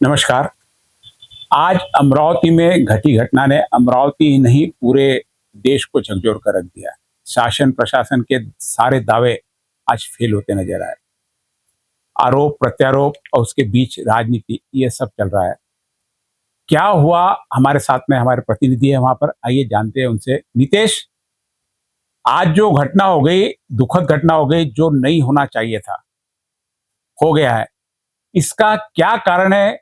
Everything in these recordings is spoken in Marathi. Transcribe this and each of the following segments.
नमस्कार। आज अमरावती में घटी घटना ने अमरावती ही नहीं पूरे देश को झकझोर कर रख दिया है। शासन प्रशासन के सारे दावे आज फेल होते नजर आए। आरोप प्रत्यारोप और उसके बीच राजनीति ये सब चल रहा है। क्या हुआ, हमारे साथ में हमारे प्रतिनिधि है वहां पर, आइए जानते हैं उनसे। नितेश, आज जो घटना हो गई, दुखद घटना हो गई, जो नहीं होना चाहिए था, हो गया है। इसका क्या कारण है?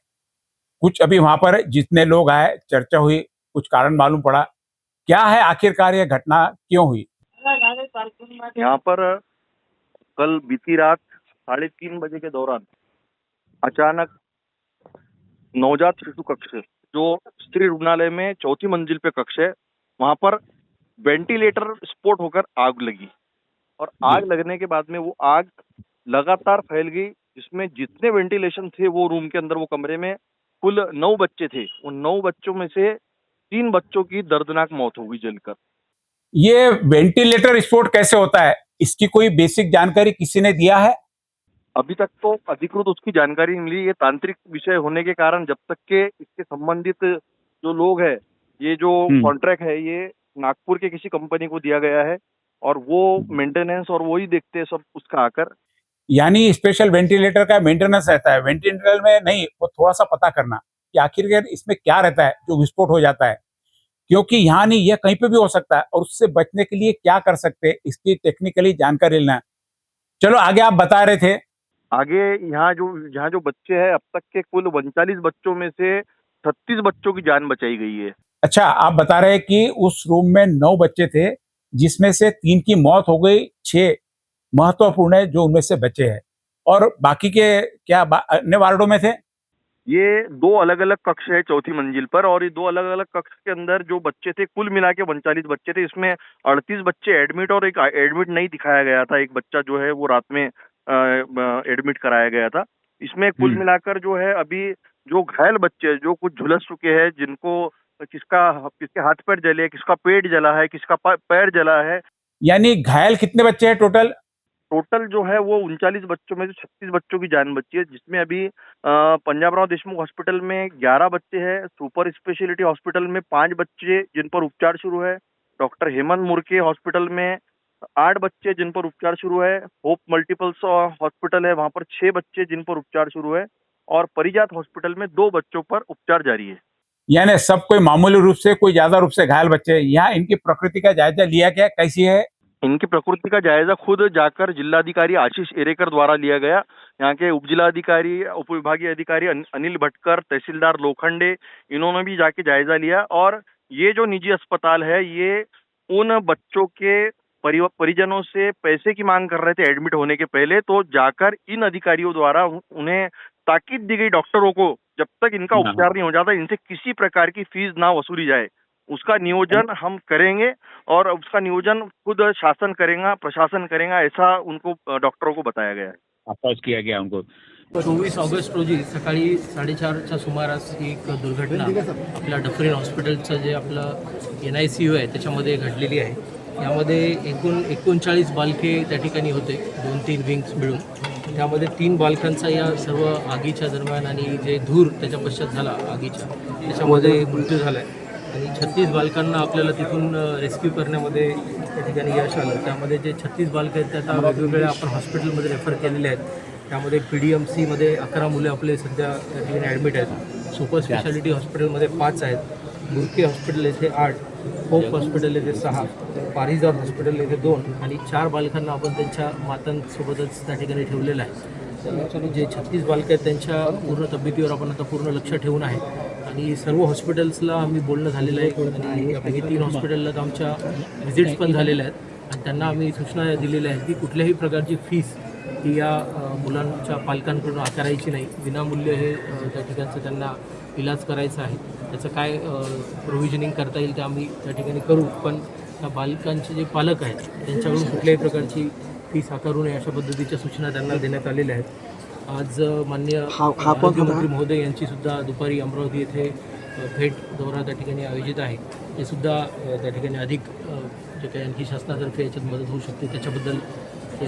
कुछ अभी वहां पर जितने लोग आए, चर्चा हुई, कुछ कारण मालूम पड़ा। क्या है आखिरकार ये घटना क्यों हुई? यहाँ पर कल बीती रात 3:30 बजे के दौरान अचानक नवजात शिशु कक्ष, जो स्त्री रुग्णालय में चौथी मंजिल पे कक्ष है, वहां पर वेंटिलेटर स्फोट होकर आग लगी। और आग लगने के बाद में वो आग लगातार फैल गई, जिसमें जितने वेंटिलेशन थे वो रूम के अंदर, वो कमरे में कुल 9 बच्चे थे। उन 9 बच्चों में से 3 बच्चों की दर्दनाक मौत हो गई जलकर। ये वेंटिलेटर विस्फोट कैसे होता है, इसकी कोई बेसिक जानकारी किसी ने दिया है? अभी तक तो अधिकृत उसकी जानकारी नहीं मिली। ये तांत्रिक विषय होने के कारण जब तक के इसके संबंधित जो लोग हैं, ये जो कॉन्ट्रैक्ट है, ये नागपुर के किसी कंपनी को दिया गया है और वो मेंटेनेंस और वो ही देखते हैं सब उसका आकर। यानी स्पेशल वेंटिलेटर का मेंटेनेंस रहता है, वेंटिलेटर में नहीं, वो थोड़ा सा पता करना कि आखिरकार इसमें क्या रहता है जो विस्फोट हो जाता है। क्योंकि यहाँ नहीं, यह कहीं पे भी हो सकता है, और उससे बचने के लिए क्या कर सकते हैं, इसकी टेक्निकली जानकारी लेना है। चलो आगे, आप बता रहे थे। आगे यहाँ जो बच्चे हैं, अब तक के कुल 39 बच्चों में से 36 बच्चों की जान बचाई गई है। अच्छा, आप बता रहे हैं कि उस रूम में 9 बच्चे थे, जिसमें से 3 की मौत हो गई, 6 महत्वपूर्ण है जो उनमें से बचे हैं, और बाकी के क्या अन्य वार्डों में थे? ये 2 अलग-अलग कक्ष है चौथी मंजिल पर, और ये 2 अलग-अलग कक्ष के अंदर जो बच्चे थे, कुल मिला के 39 बच्चे थे। इसमें 38 बच्चे एडमिट और एक एडमिट नहीं दिखाया गया था। एक बच्चा जो है वो रात में एडमिट कराया गया था। इसमें कुल मिलाकर जो है अभी जो घायल बच्चे, जो कुछ झुलस चुके हैं, जिनको किसके हाथ पैर जले, किसका पेट जला है, किसका पैर जला है। यानी घायल कितने बच्चे हैं टोटल? टोटल जो है वो 39 बच्चों में से 36 बच्चों की जान बची है, जिसमें अभी पंजाबराव देशमुख हॉस्पिटल में 11 बच्चे हैं, सुपर स्पेशलिटी हॉस्पिटल में 5 बच्चे जिन पर उपचार शुरू है, डॉक्टर हेमंत मुर्के हॉस्पिटल में 8 बच्चे जिन पर उपचार शुरू है, होप मल्टीपल्स हॉस्पिटल है, वहां पर 6 बच्चे जिन पर उपचार शुरू है, और परिजात हॉस्पिटल में 2 बच्चों पर उपचार जारी है। यानी सब कोई मामूली रूप से, कोई ज्यादा रूप से घायल बच्चे हैं। यहाँ इनकी प्रकृति का जायजा लिया गया, कैसी है? इनकी प्रकृति का जायजा खुद जाकर जिलाधिकारी आशीष एरेकर द्वारा लिया गया। यहाँ के उप जिलाधिकारी, उप विभागीय अधिकारी अनिल भटकर, तहसीलदार लोखंडे, इन्होंने भी जाके जायजा लिया। और ये जो निजी अस्पताल है, ये उन बच्चों के परिजनों से पैसे की मांग कर रहे थे एडमिट होने के पहले, तो जाकर इन अधिकारियों द्वारा उन्हें ताकीद दी गई डॉक्टरों को, जब तक इनका उपचार नहीं हो जाता, इनसे किसी प्रकार की फीस ना वसूली जाए, उसका नियोजन हम करेंगे। और उसका नियोजन खुद शासन करेगा, प्रशासन करेगा, ऐसा उनको डॉक्टरों को बताया गया है। अप्रोच किया गया उनको। 24 ऑगस्ट रोजी सकाळी 4:30च्या सुमारास एक दुर्घटना आपल्या डफरीन हॉस्पिटलचं जे आपलं NICU आहे त्याच्यामध्ये घडलेली आहे। यामध्ये एकूण 39 बालके त्या ठिकाणी होते, 2-3 विंग्स मिळून। त्यामध्ये 3 बालकांचा या सर्व आगीच्या दरम्यान आणि जे धूर त्याच्या पश्चात झाला आगीच्या, त्याच्यामध्ये मृत्यू झाला आहे। आणि 36 बालकांना आपल्याला तिथून रेस्क्यू करण्यामध्ये त्या ठिकाणी यश आलं। त्यामध्ये जे 36 बालकं आहेत, त्या आता वेगवेगळ्या आपण हॉस्पिटलमध्ये रेफर केलेले आहेत। त्यामध्ये PDMCमध्ये 11 मुले आपले सध्या त्या ठिकाणी ॲडमिट आहेत। सुपर स्पेशालिटी हॉस्पिटलमध्ये 5 आहेत, बुरके हॉस्पिटल येथे 8, होप हॉस्पिटल येथे 6, पारिजात हॉस्पिटल येथे 2 आणि 4 बालकांना आपण त्यांच्या मातांसोबतच त्या ठिकाणी ठेवलेलं आहे। जे 36 बालकं आहेत त्यांच्या पूर्ण तब्येतीवर आपण आता पूर्ण लक्ष ठेवून आहे आणि सर्व हॉस्पिटल्सला आम्ही बोलणं झालेलं आहे आणि काही 3 हॉस्पिटलला तर आमच्या व्हिजिट्स पण झालेल्या आहेत आणि त्यांना आम्ही सूचना दिलेल्या आहेत की कुठल्याही प्रकारची फीस ही या मुलांच्या पालकांकडून आकारायची नाही। विनामूल्य हे त्या ठिकाणचं त्यांना इलाज करायचा आहे। त्याचं काय प्रोव्हिजनिंग करता येईल ते आम्ही त्या ठिकाणी करू, पण त्या बालकांचे जे पालक आहेत त्यांच्याकडून कुठल्याही प्रकारची फीस आकारू नये अशा पद्धतीच्या सूचना त्यांना देण्यात आलेल्या आहेत। आज माननीय आरोग्यमंत्री महोदय यांची सुद्धा दुपारी अमरावती येथे भेट दौरा त्या ठिकाणी आयोजित आहे ते सुद्धा त्या ठिकाणी अधिक जे काही आणखी शासनातर्फे याच्यात मदत होऊ शकते त्याच्याबद्दल ते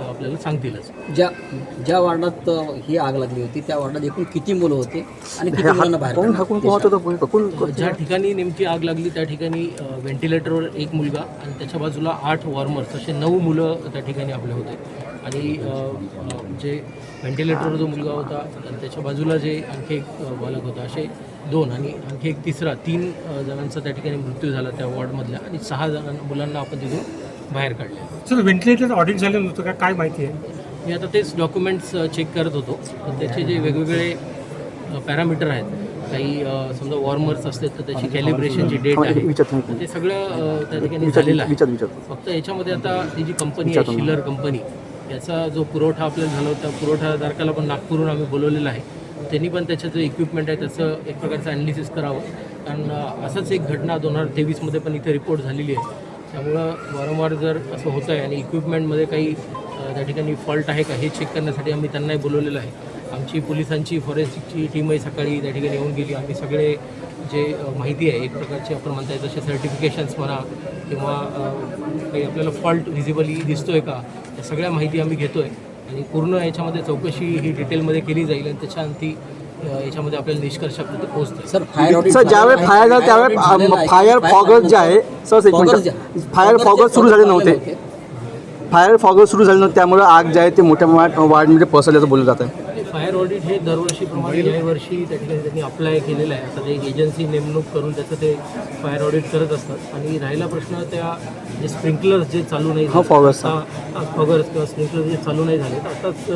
आपल्याला सांगतीलच. ज्या वार्डात ही आग लागली होती त्या वार्डात एकूण किती मुलं होते आणि किती मुलांना बाहेर काढलं? ज्या ठिकाणी नेमकी आग लागली त्या ठिकाणी व्हेंटिलेटरवर एक मुलगा आणि त्याच्या बाजूला 8 वॉर्मर्स असे 9 मुलं त्या ठिकाणी आपले होते. आणि जे व्हेंटिलेटरवर जो मुलगा होता आणि त्याच्या बाजूला जे आणखी एक बालक होता असे 2 आणि आणखी एक तिसरा 3 जणांचा त्या ठिकाणी मृत्यू झाला त्या वॉर्डमधल्या आणि 6 मुलांना आपण तिथून बाहेर काढले. सर व्हेंटिलेटर ऑडिट झालं नव्हतं का, काय माहिती आहे? मी आता तेच डॉक्युमेंट्स चेक करत होतो. तर त्याचे जे वेगवेगळे पॅरामीटर आहेत काही समजा वॉर्मर्स असले तर त्याची कॅलिब्रेशनची डेट आहे तर ते सगळं त्या ठिकाणी झालेलं आहे. फक्त याच्यामध्ये आता ती जी कंपनी आहे शिलर कंपनी याचा जो पुरवठा आपल्याला झाला होता पुरवठादारकाला पण नागपूरहून आम्ही बोलवलेलं आहे. त्यांनी पण त्याचं जो इक्विपमेंट आहे त्याचं एक प्रकारचं ॲनालिसिस करावं कारण असंच एक घटना 2023मध्ये पण इथे रिपोर्ट झालेली आहे. त्यामुळं वारंवार जर असं होतं आहे आणि इक्विपमेंटमध्ये काही त्या ठिकाणी फॉल्ट आहे का हे चेक करण्यासाठी आम्ही त्यांनाही बोलवलेलं आहे. आमची पोलिसांची फॉरेन्सिकची टीमही सकाळी त्या ठिकाणी येऊन गेली. आम्ही सगळे जे माहिती आहे एक प्रकारची आपण म्हणता येईल जसे सर्टिफिकेशन्स म्हणा किंवा काही आपल्याला फॉल्ट व्हिजिबली दिसतो आहे का या सगळ्या माहिती आम्ही घेतो आहे आणि पूर्ण याच्यामध्ये चौकशी ही डिटेलमध्ये केली जाईल आणि त्याच्यानंतर याच्यामध्ये आपल्याला निष्कर्षापर्यंत पोहोचतं. सर फायर ऑडिट सर ज्यावेळी फायर झालं त्यावेळी फायर फॉगर्स जे आहे सर एक मिनिट फायर फॉगर्स सुरू झाले नव्हते. फायर फॉगर्स सुरू झाले नव्हते त्यामुळे आग जे आहे ते मोठ्या प्रमाणात वाढमध्ये पसरल्याचं बोललं जात आहे. फायर ऑडिट हे दरवर्षीप्रमाणे याही वर्षी त्या ठिकाणी त्यांनी अप्लाय केलेलं आहे. आता ते एक एजन्सी नेमणूक करून त्याचं ते फायर ऑडिट करत असतात. आणि राहिला प्रश्न त्या जे स्प्रिंकलर्स जे चालू नाही फॉगर्स फॉगर्स किंवा स्प्रिंकलर जे चालू नाही झाले तर आताच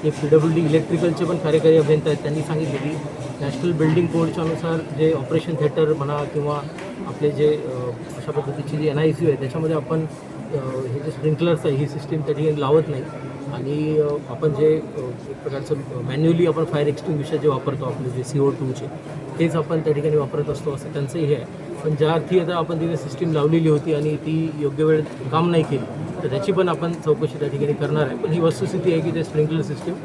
जे PWD इलेक्ट्रिकलचे पण कार्यकारी अभियंता आहेत त्यांनी सांगितले की नॅशनल बिल्डिंग कोडच्या अनुसार जे ऑपरेशन थिएटर म्हणा किंवा आपले जे अशा पद्धतीची जी NICU आहे त्याच्यामध्ये आपण हे जे स्प्रिंकलर्स आहे ही सिस्टीम त्या ठिकाणी लावत नाही. आणि आपण जे एक प्रकारचं मॅन्युअली आपण फायर एक्सटिंग्विशर जे वापरतो आपले जे CO2चे तेच आपण त्या ठिकाणी वापरत असतो असं त्यांचंही हे आहे. पण ज्या अर्थी आता आपण तिथे सिस्टीम लावलेली होती आणि ती योग्य वेळ काम नाही केली तर त्याची पण आपण चौकशी त्या ठिकाणी करणार आहे. पण ही वस्तुस्थिती आहे की ते स्प्रिंकलर सिस्टीम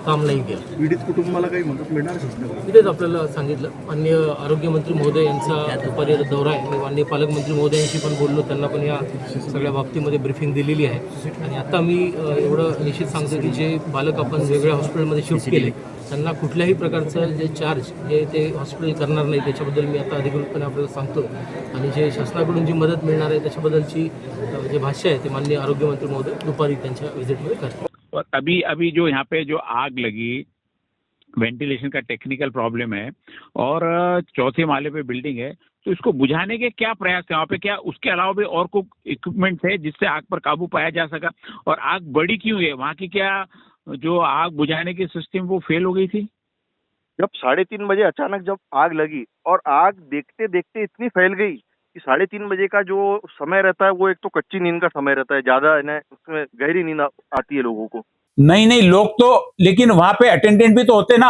काम नाही केलं. पीडित कुटुंबाला काही मदत मिळणार शासनाकडून? इथेच आपल्याला सांगितलं माननीय आरोग्यमंत्री महोदय यांचा दुपारी आता दौरा आहे. मी माननीय पालकमंत्री महोदयांशी पण बोललो त्यांना पण या सगळ्या बाबतीमध्ये ब्रिफिंग दिलेली आहे. आणि आता मी एवढं निश्चित सांगतो की जे बालक आपण वेगळ्या हॉस्पिटलमध्ये शिफ्ट केले त्यांना कुठल्याही प्रकारचं जे चार्ज हे ते हॉस्पिटल करणार नाही त्याच्याबद्दल मी आता अधिकृतपणे आपल्याला सांगतो. आणि जे शासनाकडून जी मदत मिळणार आहे त्याच्याबद्दलची जे भाष्य आहे ते माननीय आरोग्यमंत्री महोदय दुपारी त्यांच्या व्हिजिटमध्ये करतात. और अभी जो यहाँ पे जो आग लगी वेंटिलेशन का टेक्निकल प्रॉब्लम है और चौथे माले पे बिल्डिंग है तो इसको बुझाने के क्या प्रयास है वहाँ पे? क्या उसके अलावा भी और कोई इक्विपमेंट है जिससे आग पर काबू पाया जा सका? और आग बढ़ी क्यों है? वहाँ की क्या जो आग बुझाने की सिस्टम वो फेल हो गई थी? जब 3:30 बजे अचानक जब आग लगी और आग देखते देखते इतनी फैल गई कि 3:30 बजे का जो समय रहता है वो एक तो कच्ची नींद का समय रहता है, ज्यादा है ना उसमें गहरी नींद आती है लोगों को. नहीं लोग तो, लेकिन वहां पे अटेंडेंट भी तो होते ना,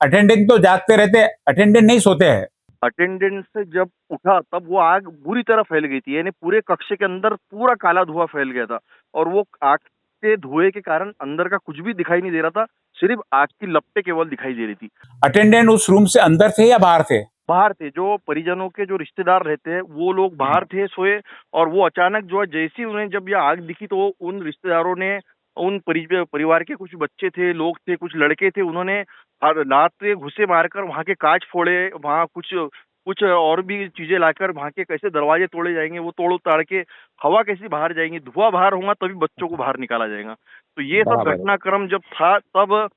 अटेंडेंट तो जागते रहते, अटेंडेंट नहीं सोते हैं. अटेंडेंट से जब उठा तब वो आग बुरी तरह फैल गई थी. यानी पूरे कक्ष के अंदर पूरा काला धुआं फैल गया था और वो आग के धुएं के कारण अंदर का कुछ भी दिखाई नहीं दे रहा था. सिर्फ आग की लपटें केवल दिखाई दे रही थी. अटेंडेंट उस रूम से अंदर थे या बाहर थे? बाहर थे. जो परिजनों के जो रिश्तेदार रहते हैं वो लोग बाहर थे सोए और वो अचानक जो है जैसे ही उन्हें जब यह आग दिखी तो उन रिश्तेदारों ने उन परिवार के कुछ बच्चे थे, लोग थे, कुछ लड़के थे, उन्होंने लात से घुसे मारकर वहां के कांच फोड़े. वहां कुछ और भी चीजें लाकर वहां के कैसे दरवाजे तोड़े जाएंगे वो तोड़ ताड़ के हवा कैसी बाहर जाएंगी, धुआं बाहर होगा तभी बच्चों को बाहर निकाला जाएगा. तो ये सब घटनाक्रम जब था तब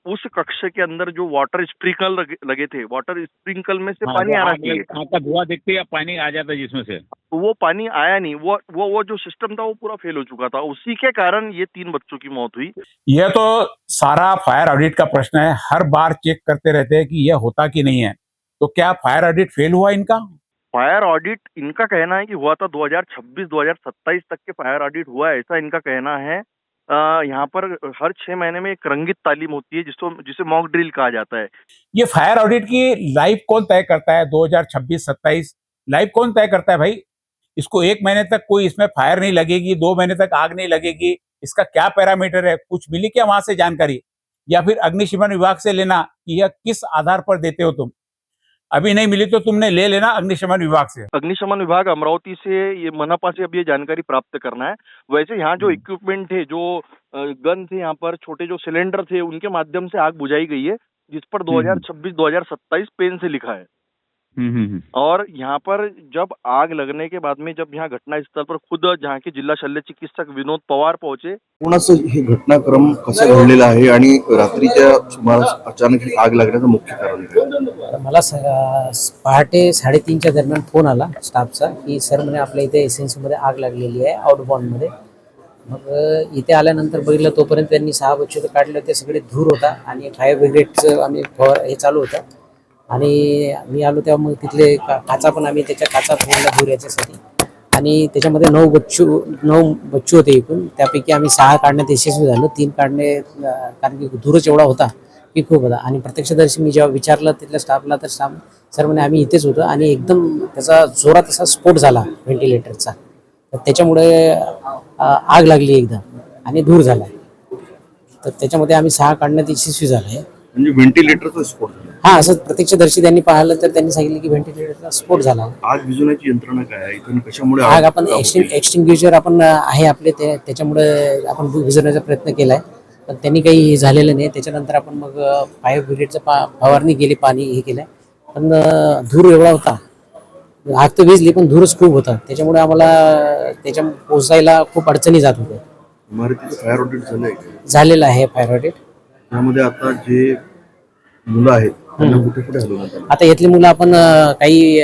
उस कक्ष के अंदर जो वाटर स्प्रिंकल लगे थे, वाटर स्प्रिंकल में से पानी आना चाहिए. का धुआं देखते ही पानी आ जाता जिसमें से, तो वो पानी आया नहीं. वो जो सिस्टम था वो पूरा फेल हो चुका था. उसी के कारण ये 3 बच्चों की मौत हुई. यह तो सारा फायर ऑडिट का प्रश्न है. हर बार चेक करते रहते हैं कि यह होता कि नहीं है. तो क्या फायर ऑडिट फेल हुआ इनका? फायर ऑडिट इनका कहना है कि हुआ था 2026-2027 तक के फायर ऑडिट हुआ है, ऐसा इनका कहना है. यहाँ पर हर 6 महीने में एक रंगित तालीम होती है जिसे मॉक ड्रिल कहा जाता है. ये फायर ऑडिट की लाइफ कौन तय करता है? 2026-27 लाइफ कौन तय करता है भाई? इसको 1 महीने तक कोई इसमें फायर नहीं लगेगी, 2 महीने तक आग नहीं लगेगी, इसका क्या पैरामीटर है? कुछ मिली क्या वहां से जानकारी? या फिर अग्निशमन विभाग से लेना कि यह किस आधार पर देते हो तुम? अभी नहीं मिली तो तुमने ले लेना अग्निशमन विभाग से। अग्निशमन विभाग अमरावती से, ये मनपा से अब ये जानकारी प्राप्त करना है। वैसे यहाँ जो इक्विपमेंट थे, जो गन थे, यहाँ पर छोटे जो सिलेंडर थे, उनके माध्यम से आग बुझाई गई है, जिस पर 2026-2027 पेन से लिखा है। और यहाँ पर जब आग लगने के बाद में, जब यहाँ घटनास्थल पर खुद जहाँ के जिल्हा शल्य चिकित्सक विनोद पवार पहुंचे, कोणाचं हे घटनाक्रम कसा घडलेला आहे आणि रात्रीच्या सुमारास अचानक ही आग लागण्याचं मुख्य कारण काय? मला पहाटे 3:30च्या दरम्यान फोन आला स्टाफचा की सर म्हणे आपल्या इथे एसएनसीमध्ये आग लागलेली आहे आउटबॉर्नमध्ये. मग इथे आल्यानंतर बघितलं तोपर्यंत त्यांनी 6 बच्चे काढले होते, सगळे धूर होता आणि फायर ब्रिगेडचं आम्ही हे चालू होतं. आणि मी आलो तेव्हा मग तिथले काचा पण आम्ही त्याच्या काचा फोडल्या धूर याच्यासाठी. आणि त्याच्यामध्ये 9 बच्चू होते एकूण. त्यापैकी आम्ही 6 काढण्यात यशस्वी झालो, 3 काढणे कारण की धूरच एवढा होता की खूप होता. आणि प्रत्यक्षदर्शी मी जेव्हा विचारलं तिथल्या स्टाफला तर सर म्हणे आम्ही इथेच होतो आणि एकदम त्याचा जोरात असा स्फोट झाला व्हेंटिलेटरचा. तर त्याच्यामुळे आग लागली एकदम आणि धूर झाला. तर त्याच्यामध्ये आम्ही 6 काढण्यात यशस्वी झालो आहे. म्हणजे व्हेंटिलेटरचा स्फोट झाला? हा, असं प्रत्यक्षदर्शी त्यांनी पाहिलं तर त्यांनी सांगितलं की व्हेंटिलेटरचा स्फोट झाला. आग विझवण्याची यंत्रणा काय आहे इथून, कशामुळे आग आपण एक्सटिंग्विशर आपण आहे आपले, त्याच्यामुळे आपण विझवण्याचा प्रयत्न केलाय, पण त्यांनी काही झालेलं नाही. त्याच्यानंतर आपण मग फायर ब्रिगेडचा फवारणी केली, पाणी हे केलंय, पण धूर एवढा होता. आग तर विझली पण धूरच खूप होता. त्याच्यामुळे आम्हाला त्याच्या पोचायला खूप अडचणी जात होत्या. इमारतीचं फायर ऑडिट झालंय? झालेलं आहे फायर ऑडिट. त्यामध्ये आता जे मुलं आहेत त्यांना कुठे कुठे हलवण्यात आलं? आता यातली मुलं आपण काही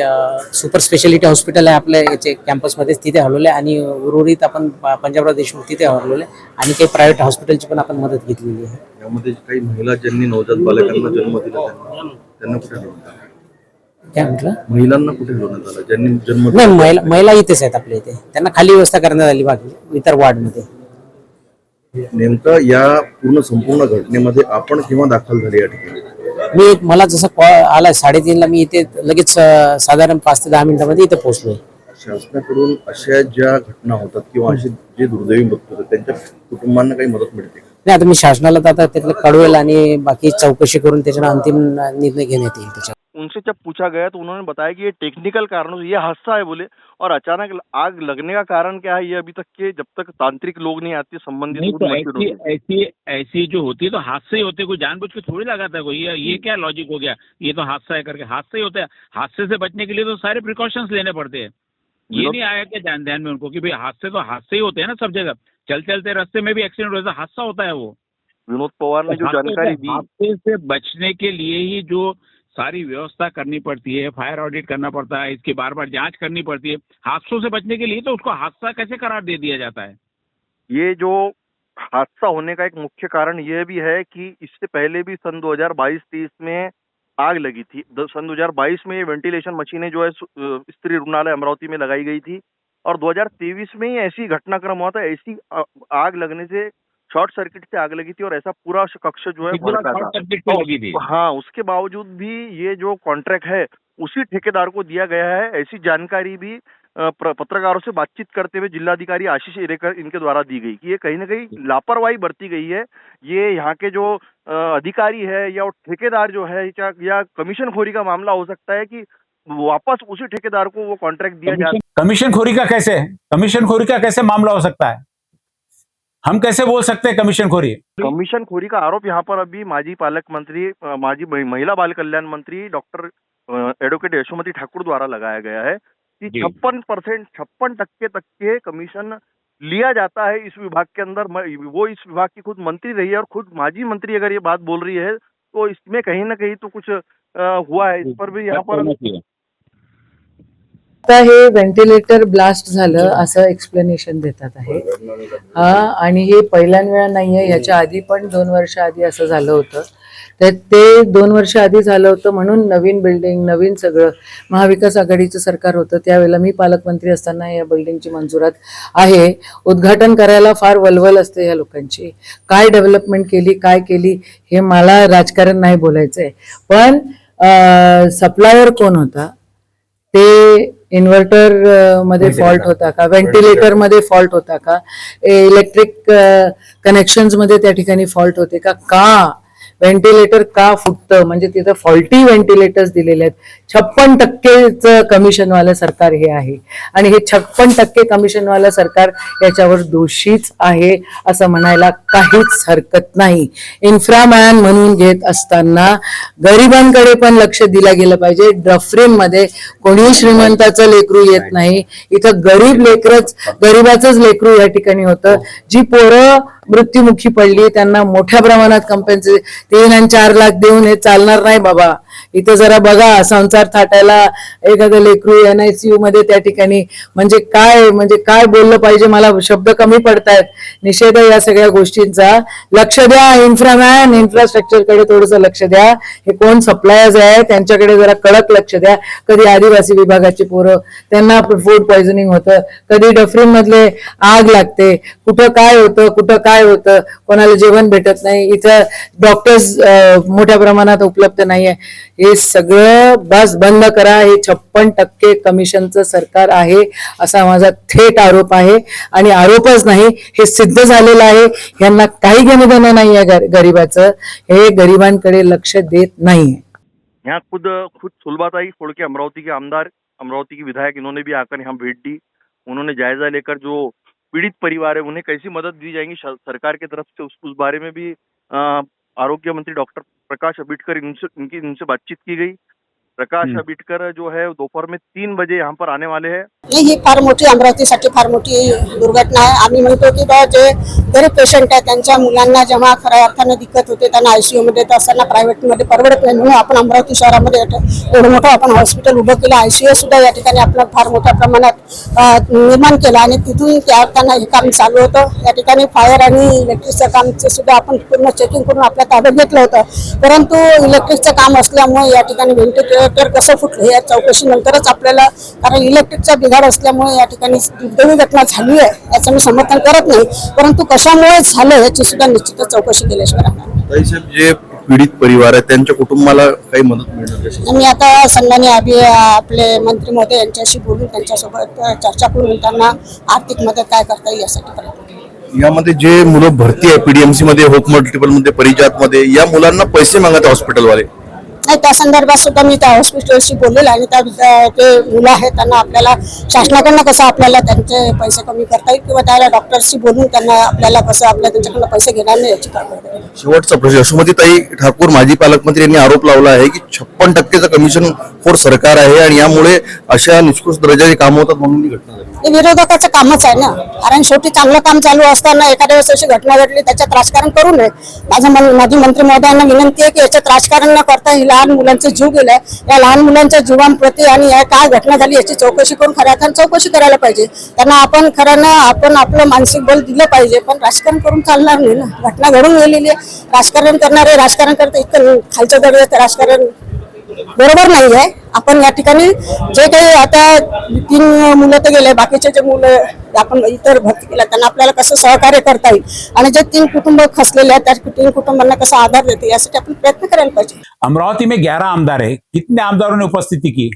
सुपर स्पेशालिटी हॉस्पिटल आहे आपल्या याचे कॅम्पसमध्ये, तिथे हलवले आणि उर्वरित आपण पंजाबराव देशमुख तिथे हलवले आणि काही प्रायव्हेट हॉस्पिटलची पण आपण मदत घेतलेली आहे. यामध्ये काही महिला ज्यांनी नवजात बालकांना जन्म दिला त्यांना कुठे हलवण्यात आलं? काय म्हटलं? महिलांना कुठे हलवण्यात आलं ज्यांनी जन्म दिला? नाही, महिला इथेच आहेत आपल्या इथे. त्यांना खाली व्यवस्था करण्यात आली बाकी इतर वॉर्डमध्ये. नेमकं या संपूर्ण घटनेमध्ये आपण केव्हा दाखल झाले या ठिकाणी? मला जसं कॉल आला 3:30ला, मी इथे लगेच साधारण 5 ते 10 मिनिटांमध्ये इथे पोहोचलोय. शासनाकडून अशा ज्या घटना होतात किंवा असे जे दुर्दैवी मृत्यू होतात त्यांच्या कुटुंबांना काही मदत मिळते का? नाही, आता मी शासनाला तर आता त्यातलं कळवेल आणि बाकी चौकशी करून त्याच्यावर अंतिम निर्णय घेण्यात येईल त्याच्यावर. उनसे जब पूछा गया तो उन्होंने बताया कि ये टेक्निकल कारणों से ये हादसा है बोले, और अचानक आग लगने का कारण क्या है ये अभी तक के जब तक तांत्रिक लोग नहीं आते संबंधित नहीं, तो मशीनों से। ऐसी जो होती है तो हादसे ही होते, कोई जानबूझ के थोड़ी लगाता है कोई। ये क्या लॉजिक हो गया, ये तो हादसा है करके? हादसे ही होते हैं। हादसे से बचने के लिए तो सारे प्रिकॉशंस लेने पड़ते हैं। ये नहीं आया कि ध्यान में उनको कि भाई हादसे तो हादसे ही होते हैं ना सब जगह। चलते रास्ते में भी एक्सीडेंट होता है, हादसा होता है वो। विनोद पवार ने जो जानकारी दी, हादसे से बचने के लिए ही जो सारी व्यवस्था करनी पड़ती है, फायर ऑडिट करना पड़ता है, इसकी बार बार जांच करनी पड़ती है। हादसों से बचने के लिए तो उसको हादसा कैसे करार दे दिया जाता है? ये जो हादसा होने का एक मुख्य कारण यह भी है कि इससे पहले भी सन 2022-23 में आग लगी थी। सन 2022 में ये वेंटिलेशन मशीनें जो है स्त्री रुग्णालय अमरावती में लगाई गई थी, और 2023 में ही ऐसी घटनाक्रम हुआ था। ऐसी आग लगने से, शॉर्ट सर्किट से आग लगी थी और ऐसा पूरा कक्ष जो है भड़का था। हाँ, उसके बावजूद भी ये जो कॉन्ट्रैक्ट है उसी ठेकेदार को दिया गया है, ऐसी जानकारी भी पत्रकारों से बातचीत करते हुए जिलाधिकारी आशीष एरेकर इनके द्वारा दी गई कि ये कहीं ना कहीं लापरवाही बरती गई है। ये यहाँ के जो अधिकारी है या ठेकेदार जो है या कमीशन-खोरी का मामला हो सकता है कि वापस उसी ठेकेदार को वो कॉन्ट्रैक्ट दिया जाए। कमीशन-खोरी का कैसे मामला हो सकता है? हम कैसे बोल सकते हैं कमीशन-खोरी का आरोप यहाँ पर अभी माजी पालक मंत्री, माजी महिला बाल कल्याण मंत्री डॉक्टर एडवोकेट यशोमती ठाकुर द्वारा लगाया गया है कि 56% तक के कमीशन लिया जाता है इस विभाग के अंदर। वो इस विभाग की खुद मंत्री रही है और खुद माजी मंत्री अगर ये बात बोल रही है तो इसमें कहीं ना कहीं तो कुछ हुआ है। इस पर भी यहाँ पर आता हे व्हेंटिलेटर ब्लास्ट झालं असं एक्सप्लेनेशन देतात आहे. आणि हे पहिल्याच वेळा नाहीये, याच्या आधी पण 2 वर्ष आधी असं झालं होतं. तर ते 2 वर्ष आधी झालं होतं म्हणून नवीन बिल्डिंग, नवीन सगळं महाविकास आघाडीचं सरकार होतं त्यावेळेला मी पालकमंत्री असताना या बिल्डिंगची मंजुरात आहे. उद्घाटन करायला फार वलवल असते या लोकांची. काय डेव्हलपमेंट केली, काय केली हे मला राजकारण नाही बोलायचंय, पण सप्लायर कोण होता, ते इन्व्हर्टर मध्ये फॉल्ट होता का, व्हेंटिलेटर मध्ये फॉल्ट होता का, इलेक्ट्रिक कनेक्शन्स मध्ये त्या ठिकाणी फॉल्ट होते का, व्हेंटिलेटर का फुटतं, म्हणजे तिथं फॉल्टी व्हेंटिलेटर्स दिलेले आहेत. 56% कमिशनवालं सरकार हे आहे आणि हे 56% कमिशनवालं सरकार याच्यावर दोषीच आहे असं म्हणायला काहीच हरकत नाही. इन्फ्रामॅन म्हणून घेत असताना गरिबांकडे पण लक्ष दिलं गेलं पाहिजे. डफरीन मध्ये कोणी श्रीमंताचं लेकरू येत नाही, इथं गरीबाचंच लेकरू या ठिकाणी होतं. जी पोरं मृत्युमुखी पडली त्यांना मोठ्या प्रमाणात कंपेन्सेशन 3 आणि 4 लाख देऊन हे चालणार नाही बाबा. इथे जरा बघा, संसार थाटायला एखादं लेकरू NICU मध्ये त्या ठिकाणी, म्हणजे काय बोललं पाहिजे, मला शब्द कमी पडतायत. निषेध आहे या सगळ्या गोष्टींचा. लक्ष द्या, इन्फ्रामॅन इन्फ्रास्ट्रक्चरकडे थोडंसं लक्ष द्या. हे कोण सप्लायर्स आहे त्यांच्याकडे जरा कडक लक्ष द्या. कधी आदिवासी विभागाची पोरं त्यांना फूड पॉइझनिंग होतं, कधी डफरीन मधले आग लागते, कुठं काय होतं, कोणाला जेवण भेटत नाही, इथं डॉक्टर्स मोठ्या प्रमाणात उपलब्ध नाहीये. हे सगळं बंद करा. हे 56% कमिशनचं सरकार आहे असा माझा थेट आरोप आहे आणि आरोपच नाही, हे सिद्ध झालेलं आहे. यांना काही घेणं देणं नाहीये गरिबाचं. हे गरिबांकडे लक्ष देत नाहीये. यहाँ खुद सुलभाताई खोड़के अमरावती के आमदार, अमरावती की विधायक, इन्होंने भी आकर यहाँ भेंट दी. उन्होंने जायजा लेकर जो पीड़ित परिवार है उन्हें कैसी मदद दी जाएगी सरकार की तरफ से उस बारे में भी आरोग्य मंत्री डॉक्टर प्रकाश आंबेडकर इनसे बातचीत की गई. प्रकाश आंबेडकर जो है दोपहर में 3 बजे यहाँ पर आने वाले हैं. ही फार मोठी अमरावतीसाठी फार मोठी दुर्घटना आहे. आम्ही म्हणतो की बा जे गरीब पेशंट आहे त्यांच्या मुलांना जेव्हा खऱ्या अर्थानं दिक्कत होते, त्यांना ICU मध्ये येत असताना प्रायव्हेटमध्ये परवडत नाही, म्हणून आपण अमरावती शहरामध्ये एवढं मोठं आपण हॉस्पिटल उभं केलं. ICU सुद्धा या ठिकाणी आपण फार मोठ्या प्रमाणात निर्माण केलं आणि तिथून त्या अर्थानं हे काम चालू होतं. या ठिकाणी फायर आणि इलेक्ट्रिकचं कामचं सुद्धा आपण पूर्ण चेकिंग करून आपल्या ताब्यात घेतलं होतं. परंतु इलेक्ट्रिकचं काम असल्यामुळे या ठिकाणी व्हेंटिलेटर कसं फुटलं या चौकशी नंतरच आपल्याला, कारण इलेक्ट्रिकचा बिघाड असल्यामुळे या ठिकाणी दुर्दैवी घटना झाली आहे याचं मी समर्थन करत नाही, परंतु कशामुळे झालं याची सुद्धा निश्चितच चौकशी केल्याशिवाय राहणार नाही. ताई साहेब, जे पीडित परिवार आहे त्यांच्या कुटुंबाला काही मदत मिळणार? मी आता सन्माननीय आपले मंत्री महोदय यांच्याशी बोलून त्यांच्यासोबत चर्चा करून त्यांना आर्थिक मदत काय करता येईल यासाठी प्रयत्न केला. यामध्ये जे मुलं भरती आहे PDMC मध्ये, होप मल्टिपल मध्ये, परिजात मध्ये, या मुलांना पैसे मागत हॉस्पिटलवाले नाही, त्या संदर्भात सुद्धा मी त्या हॉस्पिटलशी बोललेलं आणि त्या जे मुलं आहेत त्यांना आपल्याला शासनाकडनं कसं आपल्याला त्यांचे पैसे कमी करता येईल किंवा त्याला डॉक्टरशी बोलून त्यांना आपल्याला कसं त्यांच्याकडनं पैसे घेणार नाही याची कारवाई करेल. शेवटचा प्रश्न, यशोमतीताई ठाकूर माजी पालकमंत्री यांनी आरोप लावला आहे की 56%चं कमिशन खोर सरकार आहे आणि यामुळे अशा निष्कृष्ट दर्जाची कामं होतात म्हणून ही घटना झाली. हे विरोधकाचं कामच आहे ना, कारण शेवटी चांगलं काम चालू असताना एखाद्या वेळेस अशी घटना घडली त्याच्यात राजकारण करू नये. माजी मंत्री महोदयांना विनंती आहे की याच्यात राजकारण न करता ही लहान मुलांचे जीव गेलाय, या लहान मुलांच्या जीवांप्रती आणि या काय घटना झाली याची चौकशी करून खऱ्या अर्थानं चौकशी करायला पाहिजे. त्यांना आपण आपलं मानसिक बल दिलं पाहिजे, पण राजकारण करून चालणार नाही ना. घटना घडून गेलेली आहे, राजकारण करणारे राजकारण करते, इतकं खालच्या दर्जाचं राजकारण बरोबर नाही आहे. आपण या ठिकाणी जे काही आता 3 मुलं तर गेले, बाकीचे जे मुलं आपण इतर भरती केल्या त्यांना आपल्याला कसं सहकार्य करता येईल आणि जे 3 कुटुंब खचलेले आहेत त्या 3 कुटुंबांना कसा आधार देते यासाठी आपण प्रयत्न करायला पाहिजे. अमरावती में 11 आमदार है. कितने आमदारों ने उपस्थिति की,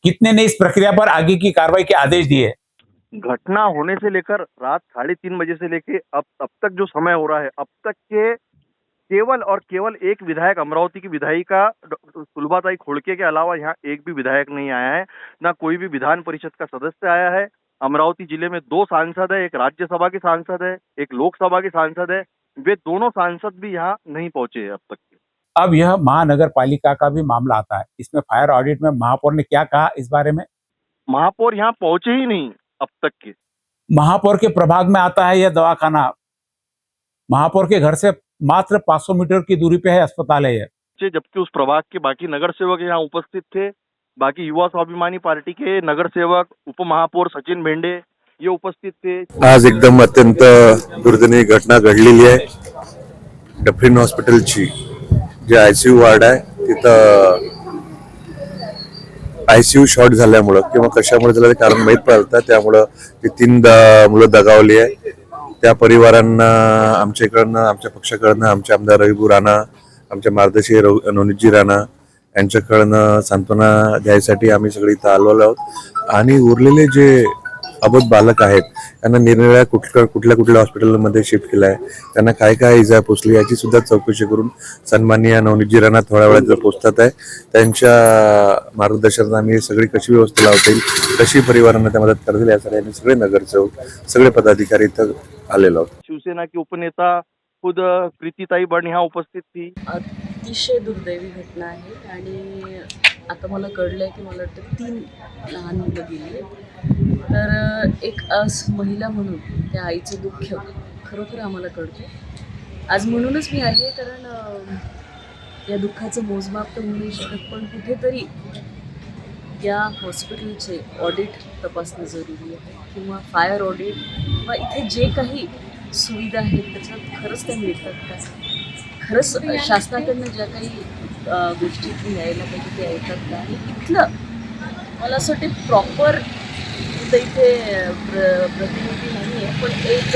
कितने ने इस प्रक्रिया पर आगे की कार्रवाई के आदेश दिए? घटना होने से लेकर रात 3:30 बजे से लेके अब तक जो समय हो रहा है, अब तक के केवल एक विधायक, अमरावती की विधायिका सुलभाताई खोड़के के अलावा यहाँ एक भी विधायक नहीं आया है, ना कोई भी विधान परिषद का सदस्य आया है. अमरावती जिले में 2 सांसद है, एक राज्यसभा के सांसद है, एक लोकसभा के सांसद है. वे दोनों सांसद भी यहाँ नहीं पहुंचे अब तक. अब यह महानगर पालिका का भी मामला आता है. इसमें फायर ऑडिट में महापौर ने क्या कहा इस बारे में? महापौर यहाँ पहुंचे ही नहीं अब तक के. महापौर के प्रभाग में आता है यह दवाखाना. महापौर के घर से मात्र 500 मीटर की दूरी पे है अस्पताल है यह. जबकि उस प्रभाग के बाकी नगर सेवक यहाँ उपस्थित थे, बाकी युवा स्वाभिमानी पार्टी के नगर सेवक, उप महापौर सचिन भेंडे ये उपस्थित थे. आज एकदम अत्यंत दुर्दैवी घटना घडलेली आहे. डफरीन हॉस्पिटलची जे ICU वार्ड आहे तिथं ICU शॉर्ट झाल्यामुळं किंवा कशामुळे झालं ते कारण माहीत पडतं, त्यामुळं ती 3 मुलं दगावली आहे. त्या परिवारांना आमच्याकडनं, आमच्या पक्षाकडनं, आमचे आमदार रविभाऊ राणा, आमच्या मार्गदर्शी नवनीतजी राणा यांच्याकडनं सांत्वना द्यायसाठी आम्ही सगळे इथं आलेलो आहोत. आणि उरलेले जे अबोध बालक आहेत त्यांना निरनिराळ्या कुठल्या हॉस्पिटलमध्ये शिफ्ट केलं आहे, त्यांना काय काय इजा पोचली याची सुद्धा चौकशी करून सन्माननीय नवनीतजी राणा थोड्या वेळात जर पोचतात आहे त्यांच्या मार्गदर्शनात आम्ही सगळी कशी व्यवस्था लावता येईल, कशी परिवारांना त्या मदत करतील यासाठी आम्ही सगळे नगरसेवक सगळे पदाधिकारी इथं आलेलो आहोत. शिवसेना की उपनेता खुद प्रीतीताई बन यहाँ उपस्थित थी. अतिशय दुर्दैवी घटना आहे आणि आता मला कळलं आहे की मला वाटतं 3 लहान मुलं गेली. तर एक महिला म्हणून त्या आईचं दुःख खरोखर आम्हाला कळतं. आज म्हणूनच मी आहे कारण या दुःखाचं मोजमाप तर होऊ नाही शकत, पण कुठेतरी या हॉस्पिटलचे ऑडिट तपासणं जरुरी आहे किंवा फायर ऑडिट किंवा इथे जे काही सुविधा आहेत त्याच्यात खरंच त्या मिळतात का, खरंच शासनाकडनं ज्या काही गोष्टी इथे यायला पाहिजे त्या येतात का. आणि इथलं मला असं वाटते प्रॉपर इथे प्रतिनिधी नाही आहे, पण एक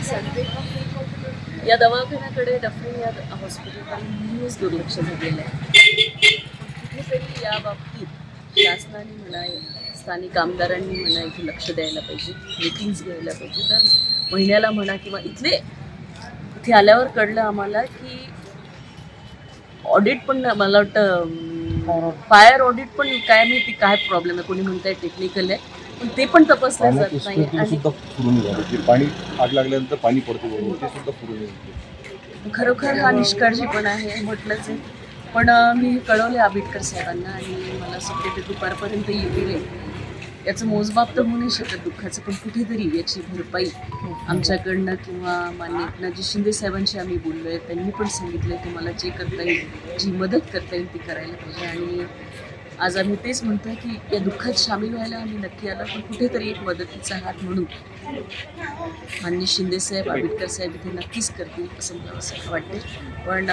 सांगते या दवाखान्याकडे डफरीन या हॉस्पिटलकडे नेहमीच दुर्लक्ष झालेलं आहे. कुठेतरी या बाबतीत शासनाने म्हणा स्थानिक आमदारांनी म्हणा इथे लक्ष द्यायला पाहिजे, मीटिंग्स घ्यायला पाहिजे. तर महिन्याला म्हणा किंवा इथे आल्यावर कळलं आम्हाला की ऑडिट पण मला वाटतं फायर ऑडिट पण काय माहिती काय प्रॉब्लेम आहे, कोणी म्हणताय टेक्निकल आहे पण ते पण तपासलं जात नाही. आणि पाणी आग लागल्यानंतर पाणी पडतं बरोबर ते सुद्धा पुरून खरोखर हा निष्काळजीपणा आहे म्हटलंच आहे. पण मी हे कळवले आंबेडकर साहेबांना आणि मला असं वाटतं ते दुपारपर्यंत येतील. याचं मोजमाप तर होऊ नाही शकत दुःखाचं, पण कुठेतरी याची भरपाई आमच्याकडनं किंवा माननीय एकनाथजी शिंदे साहेबांशी आम्ही बोललो आहे. त्यांनी पण सांगितलं की मला जे करता येईल जी मदत करता येईल ती करायला पाहिजे. आणि आज आम्ही तेच म्हणतो की या दुःखात सामील व्हायला आम्ही नक्की आलो, पण कुठेतरी एक मदतीचा हात म्हणून माननीय शिंदे साहेब आंबेडकर साहेब इथे नक्कीच करतील असं मला असं वाटते. पण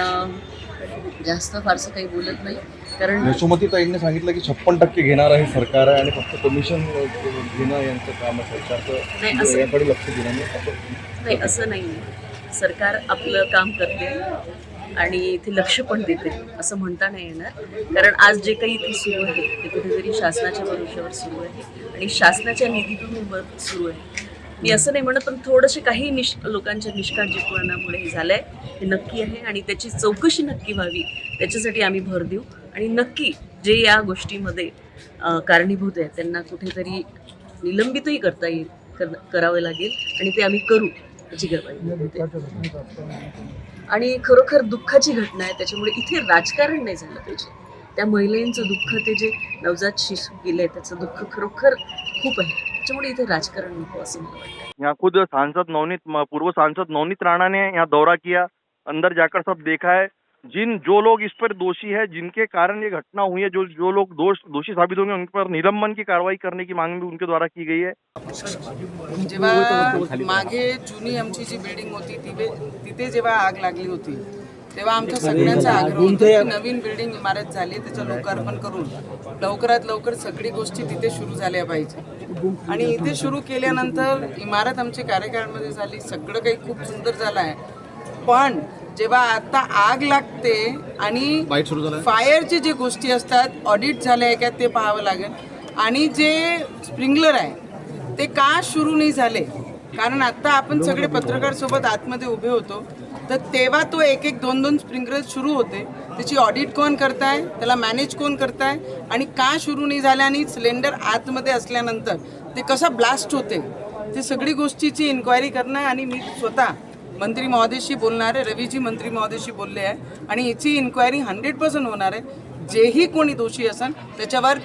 जास्त फारसं काही बोलत नाही कारण यशोमतीताईंनी सांगितलं की 56% घेणार आहे सरकार आहे आणि फक्त कमिशन घेणं यांचं काम आहे, सरकारचं याकडे लक्ष देणं नाही असं नाही आहे. सरकार आपलं काम करते आणि इथे लक्ष पण देते असं म्हणता नाही येणार. कारण आज जे काही इथे सुरू आहे ते कुठेतरी शासनाच्या भरोश्यावर सुरू आहे आणि शासनाच्या निधीतून हे सुरू आहे. मी असं नाही म्हणत, पण थोडेसे काही लोकांच्या निष्काळजीपणामुळे हे झालं आहे हे नक्की आहे आणि त्याची चौकशी नक्की व्हावी त्याच्यासाठी आम्ही भर देऊ. आणि नक्की जे या गोष्टीमध्ये कारणीभूत आहे त्यांना कुठेतरी निलंबितही करता येईल करावं लागेल आणि ते आम्ही करू याची गरज. आणि खरोखर दुःखाची घटना आहे त्याच्यामुळे इथे राजकारण नाही झालं पाहिजे. त्या महिलांचं दुःख ते जे नवजात शिशु गेले त्याचं दुःख खरोखर खूप आहे, त्याच्यामुळे इथे राजकारण नको असं मला वाटतं. यहाँ खुद पूर्व सांसद नवनीत राणा ने यहाँ दौरा किया, अंदर जाकर सब देखा है. जो लोग इस पर दोषी है, जिनके कारण ये घटना हुई है, जो लोग दोषी साबित होंगे उन पर निलंबन की कार्रवाई करने की मांग भी उनके द्वारा की गई है. जेव्हा मागे जुनी आमची जी बिल्डिंग होती तिथे जेव्हा आग लागली होती तेव्हा आमच्या सगळ्यांचा आग्रह होता की नवीन बिल्डिंग इमारत झाली त्याचं लोकार्पण करून लवकरात लवकर सगळी गोष्टी तिथे सुरू झाल्या पाहिजे. आणि इथे सुरू केल्यानंतर इमारत आमची कार्यकाळामध्ये झाली, सगळं काही खूप सुंदर झालं आहे. पण जेव्हा आता आग लागते आणि फायरची जे गोष्टी असतात ऑडिट झाले आहे का ते पाहावं लागेल. आणि जे स्प्रिंकलर आहे ते का सुरू नाही झाले, कारण आता आपण सगळे पत्रकार सोबत आतमध्ये उभे होतो तर तेव्हा तो एक एक दोन दोन स्प्रिंकलर सुरू होते, त्याची ऑडिट कोण करताय, त्याला मॅनेज कोण करताय आणि का सुरू नाही झाले आणि सिलेंडर आतमध्ये असल्यानंतर ते कसं ब्लास्ट होते ते सगळी गोष्टीची इन्क्वायरी करणं. आणि मी स्वतः मंत्री महोदयशी बोलणार आहे, रवीजी मंत्री महोदयशी बोलले आहे आणि याची इन्क्वायरी 100% होणार आहे. जेही कोणी दोषी असेल त्याच्यावर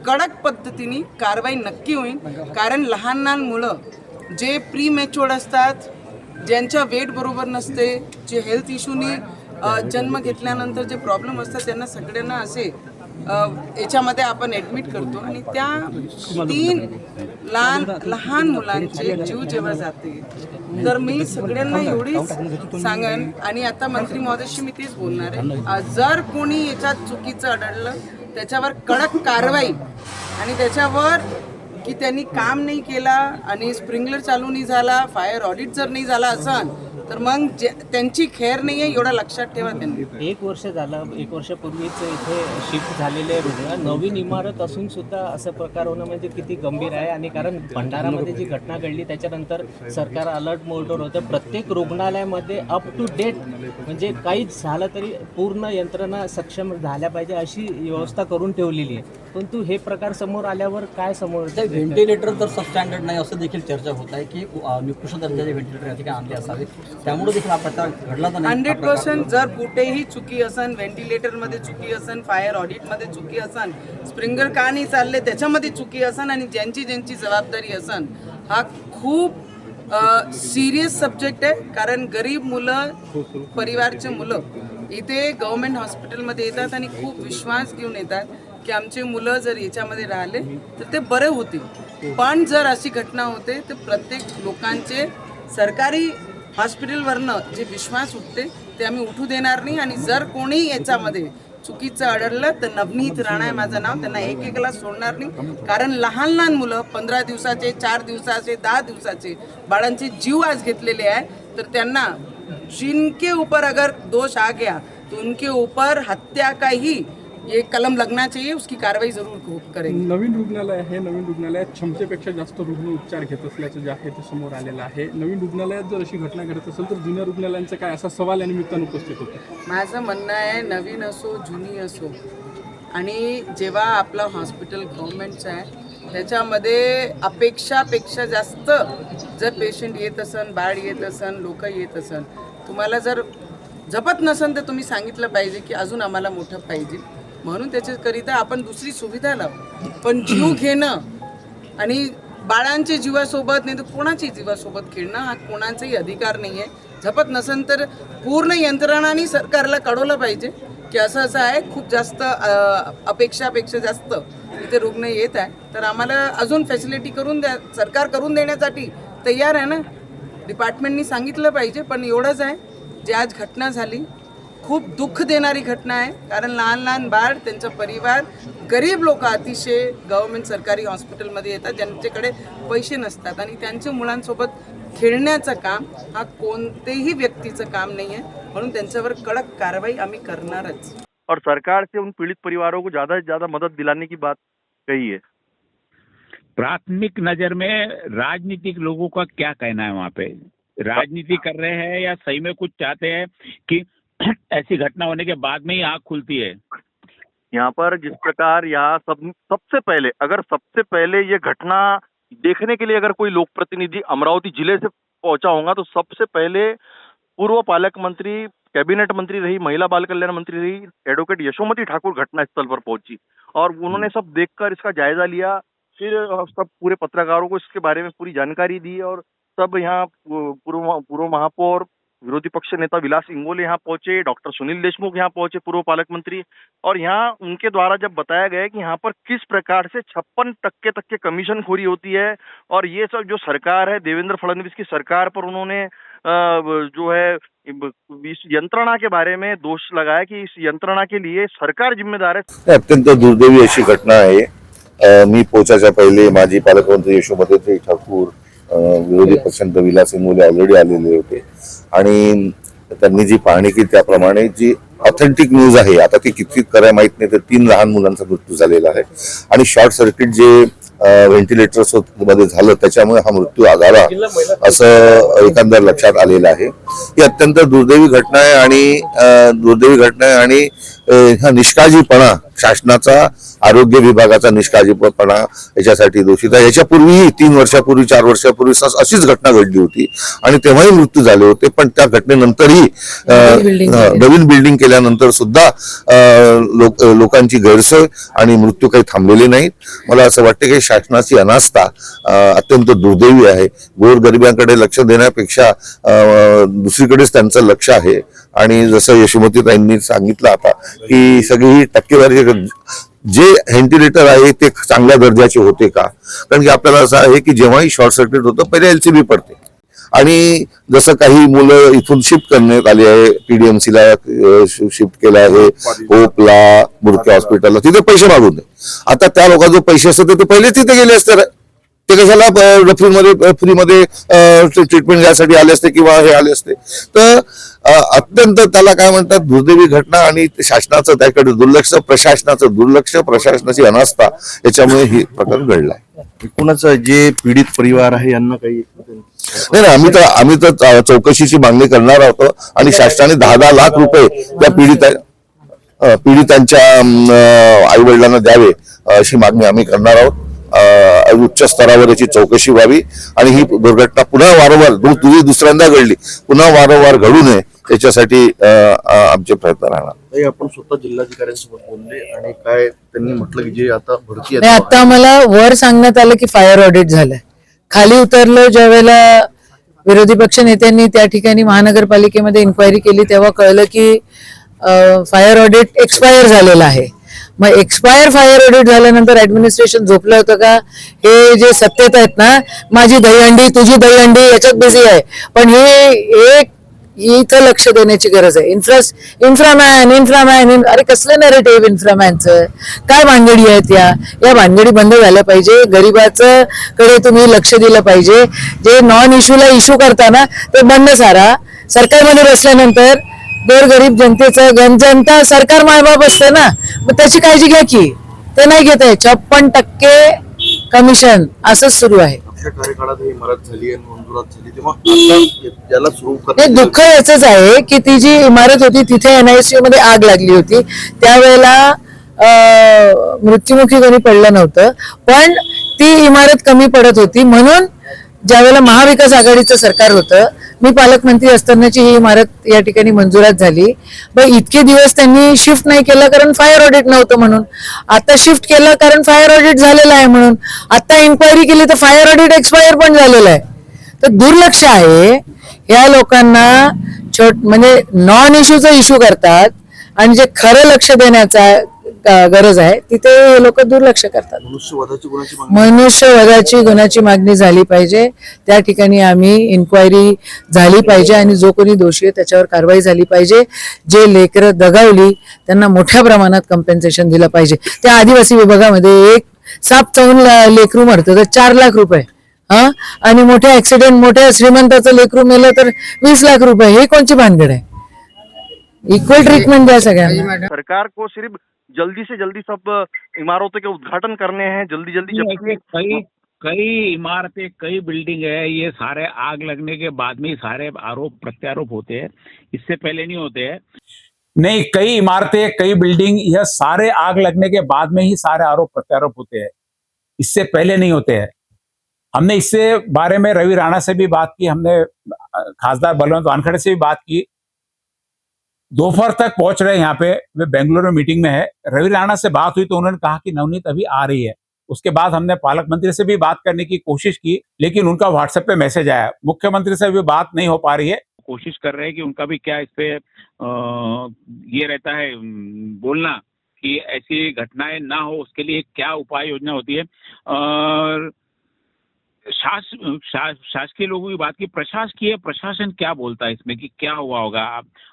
कडक पद्धतीने कारवाई नक्की होईल. कारण लहान लहान मुलं जे प्री मॅच्युअर्ड असतात, ज्यांच्या वेट बरोबर नसते, जे हेल्थ इश्यूनी जन्म घेतल्यानंतर जे प्रॉब्लेम असतात त्यांना सगळ्यांना असे याच्यामध्ये आपण ॲडमिट करतो आणि त्या 3 लहान मुलांचे जीव जेव्हा जाते तर मी सगळ्यांना एवढीच सांगेन आणि आता मंत्री महोदयशी मी तेच बोलणार आहे, जर कोणी याच्यात चुकीचं आढळलं त्याच्यावर कडक कारवाई आणि त्याच्यावर की त्यांनी काम नाही केला आणि स्प्रिंकलर चालू नाही झाला, फायर ऑडिट जर नाही झाला असेल तर मग त्यांची खेर नाही आहे एवढं लक्षात ठेवा त्यांनी. 1 वर्ष झालं, 1 वर्षापूर्वीच इथे शिफ्ट झालेले रुग्ण, नवीन इमारत असून सुद्धा असं प्रकार होणं म्हणजे किती गंभीर आहे. आणि कारण भंडारामध्ये जी घटना घडली त्याच्यानंतर सरकार अलर्ट मोडवर होतं. प्रत्येक रुग्णालयामध्ये अप टू डेट म्हणजे काहीच झालं तरी पूर्ण यंत्रणा सक्षम झाल्या पाहिजे अशी व्यवस्था करून ठेवलेली आहे. परंतु हे प्रकार समोर आल्यावर काय समोर व्हेंटिलेटर तर सबस्टँडर्ड नाही असं देखील चर्चा होत आहे की निकृष्ट दर्जाचे व्हेंटिलेटर या ठिकाणी आणले असावेत, त्यामुळे देखील हा प्रकार घडला तर नाही. 100% जर कुठेही चुकी असन, व्हेंटिलेटरमध्ये चुकी असन, फायर ऑडिटमध्ये चुकी असन, स्प्रिंगर का नाही चालले त्याच्यामध्ये चुकी असन, आणि ज्यांची जबाबदारी असन, हा खूप सिरियस सब्जेक्ट आहे. कारण गरीब मुलं, परिवारचे मुलं इथे गव्हर्नमेंट हॉस्पिटलमध्ये येतात आणि खूप विश्वास घेऊन येतात की आमचे मुलं जर याच्यामध्ये राहिले तर ते बरे होतील. पण जर अशी घटना होते तर प्रत्येक लोकांचे सरकारी हॉस्पिटलवरनं जे विश्वास उठते ते आम्ही उठू देणार नाही. आणि जर कोणी याच्यामध्ये चुकीचं आढळलं तर नवनीत राणा आहे माझं नाव, त्यांना एकेकाला सोडणार नाही. कारण लहान लहान मुलं 15 दिवसाचे, 4 दिवसाचे, 10 दिवसाचे बाळांचे जीव आज घेतलेले आहे. तर त्यांना जिनके ऊपर अगर दोष आ गया तो उनके ऊपर हत्या का ही ये कलम लगना चाहिए, उसकी कार्रवाई जरूर करेंगे. नवीन रुग्णालय आहे, नवीन रुग्णालयात क्षमतेपेक्षा जास्त रुग्ण उपचार घेत असल्याचं जे आहे ते समोर आलेलं आहे. नवीन रुग्णालयात जर अशी घटना घडत असेल तर जुन्या रुग्णालयांचा काय, असा सवाल या निमित्तानं उपस्थित होतो. माझं म्हणणं आहे नवीन असो जुनी असो, आणि जेव्हा आपलं हॉस्पिटल गव्हर्नमेंटचं आहे त्याच्यामध्ये अपेक्षापेक्षा जास्त जर पेशंट येत असन, बाळ येत असन, लोक येत असन, तुम्हाला जर जपत नसन तर तुम्ही सांगितलं पाहिजे की अजून आम्हाला मोठं पाहिजे, म्हणून त्याच्याकरिता आपण दुसरी सुविधा लावू. पण जीव घेणं आणि बाळांच्या जीवासोबत नाही तर कोणाची जीवासोबत खेळणं हा कोणाचाही अधिकार नाही आहे. झपत नसेल तर पूर्ण यंत्रणांनी सरकारला कळवलं पाहिजे की असं असं आहे, खूप जास्त अपेक्षापेक्षा जास्त इथे रुग्ण येत आहे, तर आम्हाला अजून फॅसिलिटी करून द्या. सरकार करून देण्यासाठी तयार आहे ना, डिपार्टमेंटनी सांगितलं पाहिजे. पण एवढंच आहे, जे आज घटना झाली खूप दुःख देणारी घटना आहे. कारण लहान लहान बाळ, त्यांचा परिवार, गरीब लोक अतिशय गव्हर्नमेंट सरकारी हॉस्पिटलमध्ये येतात ज्यांच्याकडे पैसे नसतात, आणि त्यांच्या मुलांसोबत खेळण्याचं काम हा कोणतेही व्यक्तीचं काम नाही आहे. म्हणून त्यांच्यावर कडक कारवाई आम्ही करणारच. और सरकार से उन पीड़ित परिवारों को ज्यादा से ज्यादा मदद दिलाने की बात कही है. प्राथमिक नजर में राजनीतिक लोगों का क्या कहना है? वहाँ पे राजनीति कर रहे हैं या सही में कुछ चाहते हैं कि ऐसी घटना होने के बाद में ही आँख खुलती है? यहाँ पर जिस प्रकार यहाँ सबसे पहले ये घटना देखने के लिए अगर कोई लोक प्रतिनिधि अमरावती जिले से पहुंचा होगा तो सबसे पहले पूर्व पालक मंत्री, कैबिनेट मंत्री रही, महिला बाल कल्याण मंत्री रही एडवोकेट यशोमती ठाकुर घटनास्थल पर पहुंची और उन्होंने सब देखकर इसका जायजा लिया. फिर सब पूरे पत्रकारों को इसके बारे में पूरी जानकारी दी और सब यहाँ पूर्व महापौर, विरोधी पक्ष नेता विलास इंगोले यहाँ पहुंचे, डॉक्टर सुनील देशमुख यहाँ पहुंचे, पूर्व पालक मंत्री, और यहाँ उनके द्वारा जब बताया गया कि यहाँ पर किस प्रकार से 56% तक के कमीशन खोरी होती है और ये सब जो सरकार है देवेंद्र फडणवीस की सरकार पर उन्होंने जो है इस यंत्रणा के बारे में दोष लगाया कि इस यंत्रणा के लिए सरकार जिम्मेदार है. अत्यंत दुर्दैवी अशी घटना आहे. मी पोचायच्या पहिले माजी पालकमंत्री यशोमती ठाकूर, विरोधी पक्षनेते विलास इंगोले ऑलरेडी आलेले होते आणि त्यांनी जी पाहणी केली त्याप्रमाणे जी ऑथेंटिक न्यूज आहे, आता ती किती खरं माहित नाही, तर 3 लहान मुलांचा मृत्यू झालेला आहे आणि शॉर्ट सर्किट जे व्हेंटिलेटर्स मध्ये झालं त्याच्यामुळे हा मृत्यू झाला असं एकंदर लक्षात आलेलं आहे. ही अत्यंत दुर्दैवी घटना आहे आणि हा निष्काळजीपणा, शासनाचा, आरोग्य विभागाचा निष्काळजीपणा याच्यासाठी दोषित आहे. याच्यापूर्वीही 3 वर्षापूर्वी, 4 वर्षापूर्वी अशीच घटना घडली होती आणि तेव्हाही मृत्यू झाले होते. पण त्या घटनेनंतरही नवीन बिल्डिंग केल्यानंतर सुद्धा लोकांची गैरसोय आणि मृत्यू काही थांबलेले नाहीत. मला असं वाटतं की शासनाची अनास्था अत्यंत दुर्दैवी आहे. गोरगरिबांकडे लक्ष देण्यापेक्षा दुसरीकडेच त्यांचं लक्ष आहे आणि जसं यशोमतीताईंनी सांगितलं आता की सगळी टक्केवारी जे व्हेंटिलेटर आहे ते चांगल्या दर्जाचे होते का, कारण की आपल्याला असं आहे की जेव्हाही शॉर्ट सर्किट होतं पहिले LCB पडते आणि जसं काही मुलं इथून शिफ्ट करण्यात आली आहे, PDMC ला शिफ्ट केलं आहे, होपला, बुरके हॉस्पिटलला, तिथे पैसे मागून दे. आता त्या लोकांचे पैसे असते ते पहिलेच तिथे गेले असते, ते कशाला फ्रीमध्ये ट्रीटमेंट घ्यायसाठी आले असते किंवा हे आले असते. तर अत्यंत त्याला काय म्हणतात दुर्दैवी घटना आणि शासनाचं त्याकडे दुर्लक्ष, प्रशासनाचं दुर्लक्ष, प्रशासनाची अनास्था याच्यामुळे ही प्रकार घडलाय. एकूणच जे पीडित परिवार आहे यांना काही नाही, आम्ही तर चौकशीची मागणी करणार आहोत आणि शासनाने 10-10 लाख रुपये त्या पीडितांच्या आई वडिलांना द्यावे अशी मागणी आम्ही करणार आहोत. उच्च स्तरावर याची चौकशी व्हावी आणि ही दुर्घटना पुन्हा वारंवार दुसऱ्यांदा घडली, पुन्हा वारंवार घडू नये याच्यासाठी आमचे प्रयत्न राहणार. आपण स्वतः जिल्हाधिकाऱ्यांसोबत बोलले आणि काय त्यांनी म्हटलं की जे आता भरती नाही, आता मला वर सांगण्यात आलं की फायर ऑडिट झालंय. खाली उतरलो ज्यावेळेला विरोधी पक्ष नेत्यांनी त्या ठिकाणी महानगरपालिकेमध्ये इन्क्वायरी केली तेव्हा कळलं की फायर ऑडिट एक्सपायर झालेलं आहे. मग एक्सपायर फायर ऑडिट झाल्यानंतर ऍडमिनिस्ट्रेशन झोपलं होतं का? हे जे सत्तेत आहेत ना, माझी दहीहंडी तुझी दहीहंडी याच्यात बिझी आहे. पण हे इथं लक्ष देण्याची गरज आहे. इन्फ्रामॅन अरे कसलं नॅरेटिव्ह इन्फ्रामॅनचं? काय भानगडी आहेत या भानगडी बंद झाल्या पाहिजे. गरिबाचं कडे तुम्ही लक्ष दिलं पाहिजे. जे नॉन इश्यूला इश्यू करताना ते बंद सारा. सरकारमध्ये बसल्यानंतर गोरगरीब जनतेचं जनता सरकार मायबाप असते ना, मग त्याची काळजी घ्या की. ते नाही घेत आहे. 56% कमिशन असंच सुरू आहे. कार्यकाळात ही इमारत झाली आणि मंजुरात झाली तेव्हा आता याला सुरू हे दुःख याचंच आहे की ती जी इमारत होती तिथे NICU मध्ये आग लागली होती. त्यावेळेला मृत्युमुखी कोणी पडलं नव्हतं, पण ती इमारत कमी पडत होती. म्हणून ज्यावेळेला महाविकास आघाडीचं सरकार होतं, मी पालकमंत्री असतानाची ही इमारत या ठिकाणी मंजुरात झाली. पण इतके दिवस त्यांनी शिफ्ट नाही केलं कारण फायर ऑडिट नव्हतं म्हणून. आता शिफ्ट केलं कारण फायर ऑडिट झालेलं आहे म्हणून. आता इन्क्वायरी केली तर फायर ऑडिट एक्सपायर पण झालेलं आहे. तर दुर्लक्ष आहे. या लोकांना म्हणजे नॉन इश्यूचा इश्यू करतात आणि जे खरं लक्ष देण्याचा गरज आहे तिथे हे लोक दुर्लक्ष करतात. मनुष्यवधाची गुन्ह्याची मागणी झाली पाहिजे. त्या ठिकाणी आम्ही इन्क्वायरी झाली पाहिजे आणि जो कोणी दोषी आहे त्याच्यावर कारवाई झाली पाहिजे. जे लेकरं दगावली त्यांना मोठ्या प्रमाणात कम्पेन्सेशन दिलं पाहिजे. त्या आदिवासी विभागामध्ये एक साप चावून लेकरू मरतं तर 4 लाख रुपये, आणि मोठ्या ऍक्सिडेंट मोठ्या श्रीमंताचं लेकरू मेलं तर 20 लाख रुपये. हे कोणची भानगड आहे? इक्वल ट्रीटमेंट द्या सगळ्यांना. सरकार को सिर्फ जल्दी से जल्दी सब इमारतों के उद्घाटन करने हैं, जल्दी जल्दी. कई इमारतें, कई बिल्डिंग है, ये सारे आग लगने के बाद में ही सारे आरोप प्रत्यारोप होते हैं, इससे पहले नहीं होते हैं. नहीं, कई इमारतें, कई बिल्डिंग, यह सारे आग लगने के बाद में ही सारे आरोप प्रत्यारोप होते हैं, इससे पहले नहीं होते हैं. हमने इससे बारे में रवि राणा से भी बात की, हमने खासदार बलवंत वानखड़े से भी बात की. दोपहर तक पहुंच रहे यहाँ पे, वे बेंगलुरु में मीटिंग में है. रवि राणा से बात हुई तो उन्होंने कहा कि नवनीत अभी आ रही है. उसके बाद हमने पालक मंत्री से भी बात करने की कोशिश की, लेकिन उनका व्हाट्सएप पे मैसेज आया. मुख्यमंत्री से भी बात नहीं हो पा रही है. कोशिश कर रहे हैं कि उनका भी क्या इस पे ये रहता है बोलना कि ऐसी घटनाएं ना हो, उसके लिए क्या उपाय योजना होती है. और शासकीय लोगों की बात की, प्रशासन क्या बोलता है इसमें कि क्या हुआ होगा?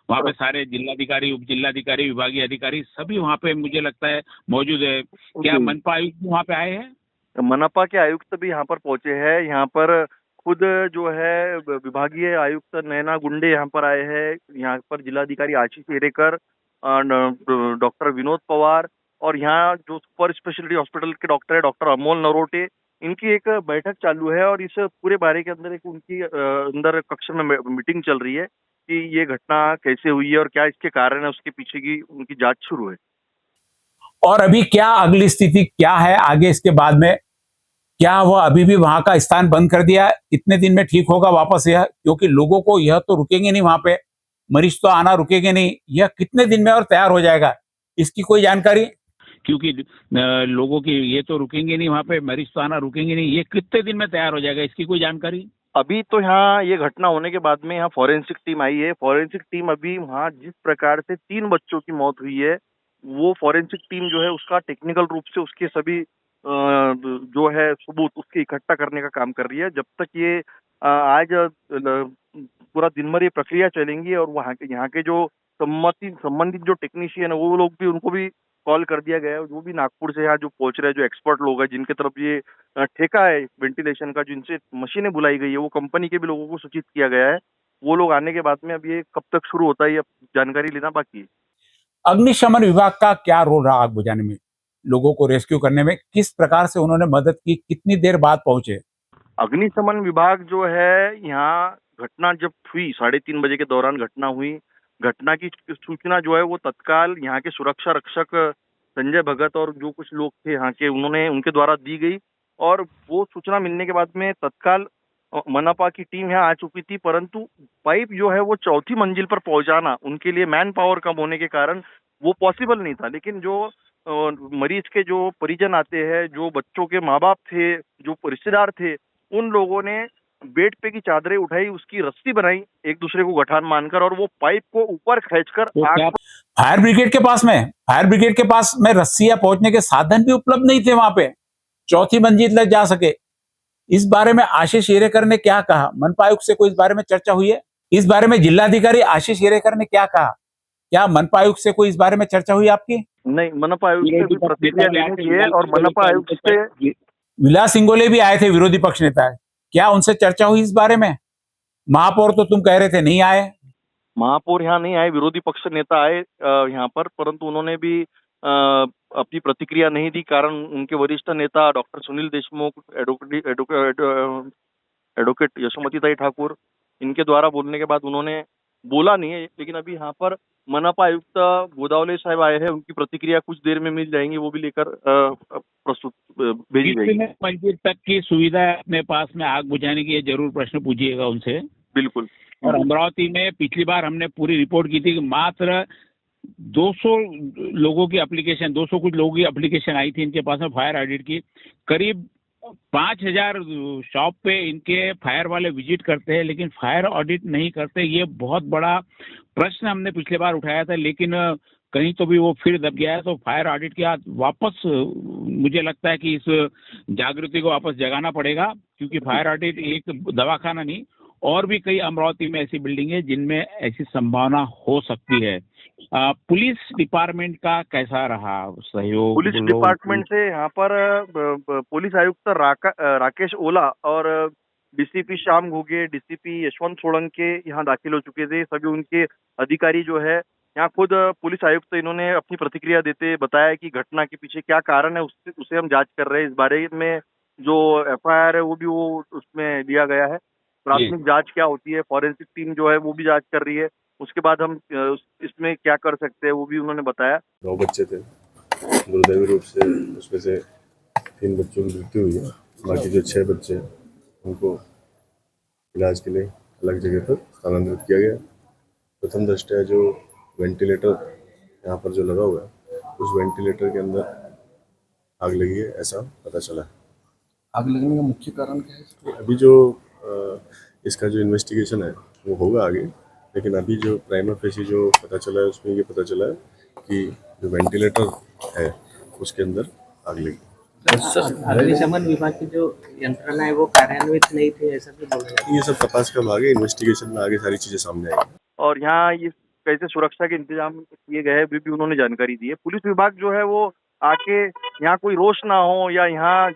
वहाँ पे सारे जिलाधिकारी, उप जिलाधिकारी, विभागीय अधिकारी सभी वहाँ पे मुझे लगता है मौजूद है. क्या मनपा आयुक्त वहाँ पे आए हैं? मनपा के आयुक्त भी यहाँ पर पहुंचे हैं. यहाँ पर खुद जो है विभागीय आयुक्त नैना गुंडे यहाँ पर आए हैं. यहाँ पर जिलाधिकारी आशीष एरेकर, डॉक्टर विनोद पवार और यहाँ जो सुपर स्पेशलिटी हॉस्पिटल के डॉक्टर है डॉक्टर अमोल नरोटे, इनकी एक बैठक चालू है. और इस पूरे बारे के अंदर एक उनकी अंदर कक्ष में मीटिंग चल रही है कि ये घटना कैसे हुई है और क्या इसके कारण है, उसके पीछे की उनकी जांच शुरू है. और अभी क्या अगली स्थिति क्या है आगे इसके बाद में? क्या वह अभी भी वहां का स्थान बंद कर दिया? कितने दिन में ठीक होगा वापस यह? क्योंकि लोगों को यह तो रुकेंगे नहीं, वहां पे मरीज तो आना रुकेंगे नहीं. यह कितने दिन में और तैयार हो जाएगा, इसकी कोई जानकारी? क्योंकि लोगों की ये तो रुकेंगे नहीं, वहां पे मरीज तो आना रुकेंगे नहीं. ये कितने दिन में तैयार हो जाएगा, इसकी कोई जानकारी? अभी तो यहाँ ये घटना होने के बाद में यहाँ फॉरेंसिक टीम आई है. फॉरेंसिक टीम अभी वहाँ जिस प्रकार से 3 बच्चों की मौत हुई है, वो फॉरेंसिक टीम जो है उसका टेक्निकल रूप से उसके सभी जो है सबूत उसके इकट्ठा करने का काम कर रही है. जब तक ये आज पूरा दिन भर ये प्रक्रिया चलेंगी और वहाँ के यहाँ के जो संबंधित जो टेक्नीशियन है वो लोग भी, उनको भी कॉल कर दिया गया है, जो भी नागपुर से यहाँ जो पहुंच रहे हैं, जो एक्सपर्ट लोग हैं जिनके तरफ ये ठेका है वेंटिलेशन का, जिनसे मशीनें बुलाई गई है, वो कंपनी के भी लोगों को सूचित किया गया है। वो लोग आने के बाद में अब ये कब तक शुरू होता है ये जानकारी लेना बाकी है। अग्निशमन विभाग का क्या रोल रहा आग बुझाने में, लोगों को रेस्क्यू करने में, किस प्रकार से उन्होंने मदद की, कितनी देर बाद पहुंचे? अग्निशमन विभाग जो है यहाँ घटना जब हुई 3:30 बजे के दौरान घटना हुई, घटना की सूचना जो है वो तत्काल यहाँ के सुरक्षा रक्षक संजय भगत और जो कुछ लोग थे यहाँ के उनके द्वारा दी गई। और वो सूचना मिलने के बाद में तत्काल मनपा की टीम यहाँ आ चुकी थी, परंतु पाइप जो है वो 4थी मंजिल पर पहुंचाना उनके लिए मैन पावर कम होने के कारण वो पॉसिबल नहीं था। लेकिन जो मरीज के जो परिजन आते हैं, जो बच्चों के माँ बाप थे, जो रिश्तेदार थे, उन लोगों ने बेड पे की चादरें उठाई, उसकी रस्सी बनाई एक दूसरे को गठान मानकर, और वो पाइप को ऊपर खींचकर फायर ब्रिगेड के पास में रस्सियां पहुंचने के साधन भी उपलब्ध नहीं थे वहां पे, 4थी मंजिल तक जा सके। इस बारे में आशीष येरेकर ने क्या कहा? मनपा आयुक्त से कोई इस बारे में चर्चा हुई है? इस बारे में जिलाधिकारी आशीष येरेकर ने क्या कहा? क्या मनपा आयुक्त से कोई इस बारे में चर्चा हुई आपकी? नहीं, मनपा आयुक्त से भी प्रतिक्रिया लेनी चाहिए, और मनपा आयुक्त से विलास सिंगोले भी आए थे, विरोधी पक्ष नेता, क्या उनसे चर्चा हुई इस बारे में? महापौर तो तुम कह रहे थे नहीं आए। महापौर यहाँ नहीं आए, विरोधी पक्ष नेता आए यहाँ पर, परंतु उन्होंने भी अपनी प्रतिक्रिया नहीं दी। कारण उनके वरिष्ठ नेता डॉक्टर सुनील देशमुख, एडवोकेट यशोमतीताई ठाकुर, इनके द्वारा बोलने के बाद उन्होंने बोला नहीं है। लेकिन अभी यहाँ पर मनपा आयुक्त गोदावले साहब आए हैं, उनकी प्रतिक्रिया कुछ देर में मिल जाएंगी, वो भी लेकर प्रस्तुत भेजी जाएगी। मंजिल तक की सुविधा है अपने पास में आग बुझाने की, ये जरूर प्रश्न पूछिएगा उनसे। बिल्कुल। और अमरावती में पिछली बार हमने पूरी रिपोर्ट की थी कि मात्र 200 लोगों की एप्लीकेशन, 200 कुछ लोगों की एप्लीकेशन आई थी इनके पास में फायर ऑडिट की। करीब 5000 शॉप पे इनके फायर वाले विजिट करते हैं, लेकिन फायर ऑडिट नहीं करते। ये बहुत बड़ा प्रश्न हमने पिछले बार उठाया था, लेकिन कहीं तो भी वो फिर दब गया है। तो फायर ऑडिट के बाद वापस मुझे लगता है कि इस जागृति को वापस जगाना पड़ेगा, क्योंकि फायर ऑडिट एक दवाखाना नहीं, और भी कई अमरावती में ऐसी बिल्डिंग है जिनमें ऐसी संभावना हो सकती है। पुलिस डिपार्टमेंट का कैसा रहा सहयोग? पुलिस डिपार्टमेंट से यहाँ पर पुलिस आयुक्त राकेश ओला और डीसीपी श्याम घुगे, डीसीपी यशवंत सोलंके यहाँ दाखिल हो चुके थे। सभी उनके अधिकारी जो है यहाँ, खुद पुलिस आयुक्त इन्होंने अपनी प्रतिक्रिया देते बताया कि घटना के पीछे क्या कारण है उसे हम जांच कर रहे हैं। इस बारे में जो एफआईआर है वो भी उसमें लिया गया है। प्राथमिक जांच क्या होती है, फॉरेंसिक टीम जो है वो भी जांच कर रही है। उसके बाद हम इसमें क्या कर सकते हैं वो भी उन्होंने बताया। 9 बच्चे थे, दुर्दैवी रूप से उसमें से 3 बच्चों की मृत्यु हुई है। बाकी जो 6 बच्चे हैं उनको इलाज के लिए अलग जगह पर स्थानांतरित किया गया। प्रथम दृष्टया जो वेंटिलेटर यहाँ पर जो लगा हुआ है, उस वेंटिलेटर के अंदर आग लगी है ऐसा पता चला है। आग लगने का मुख्य कारण क्या है? अभी जो इसका जो इन्वेस्टिगेशन है वो होगा आगे, लेकिन अभी जो प्राइमर फेसी जो पता चला है उसमें ये पता चला है कि जो वेंटिलेटर है उसके अंदर आग लगी। अग्निशमन विभाग की जो यंत्रणा है वो कार्यान्वित नहीं थी, ऐसा भी बोला जाता है। ये सब तपास का भाग है, इन्वेस्टिगेशन में आगे सारी चीजें सामने आएंगी। और यहाँ ये कैसे सुरक्षा के इंतजाम किए गए हैं भी उन्होंने जानकारी दी है। पुलिस विभाग जो है वो आके यहाँ कोई रोष ना हो, या यहाँ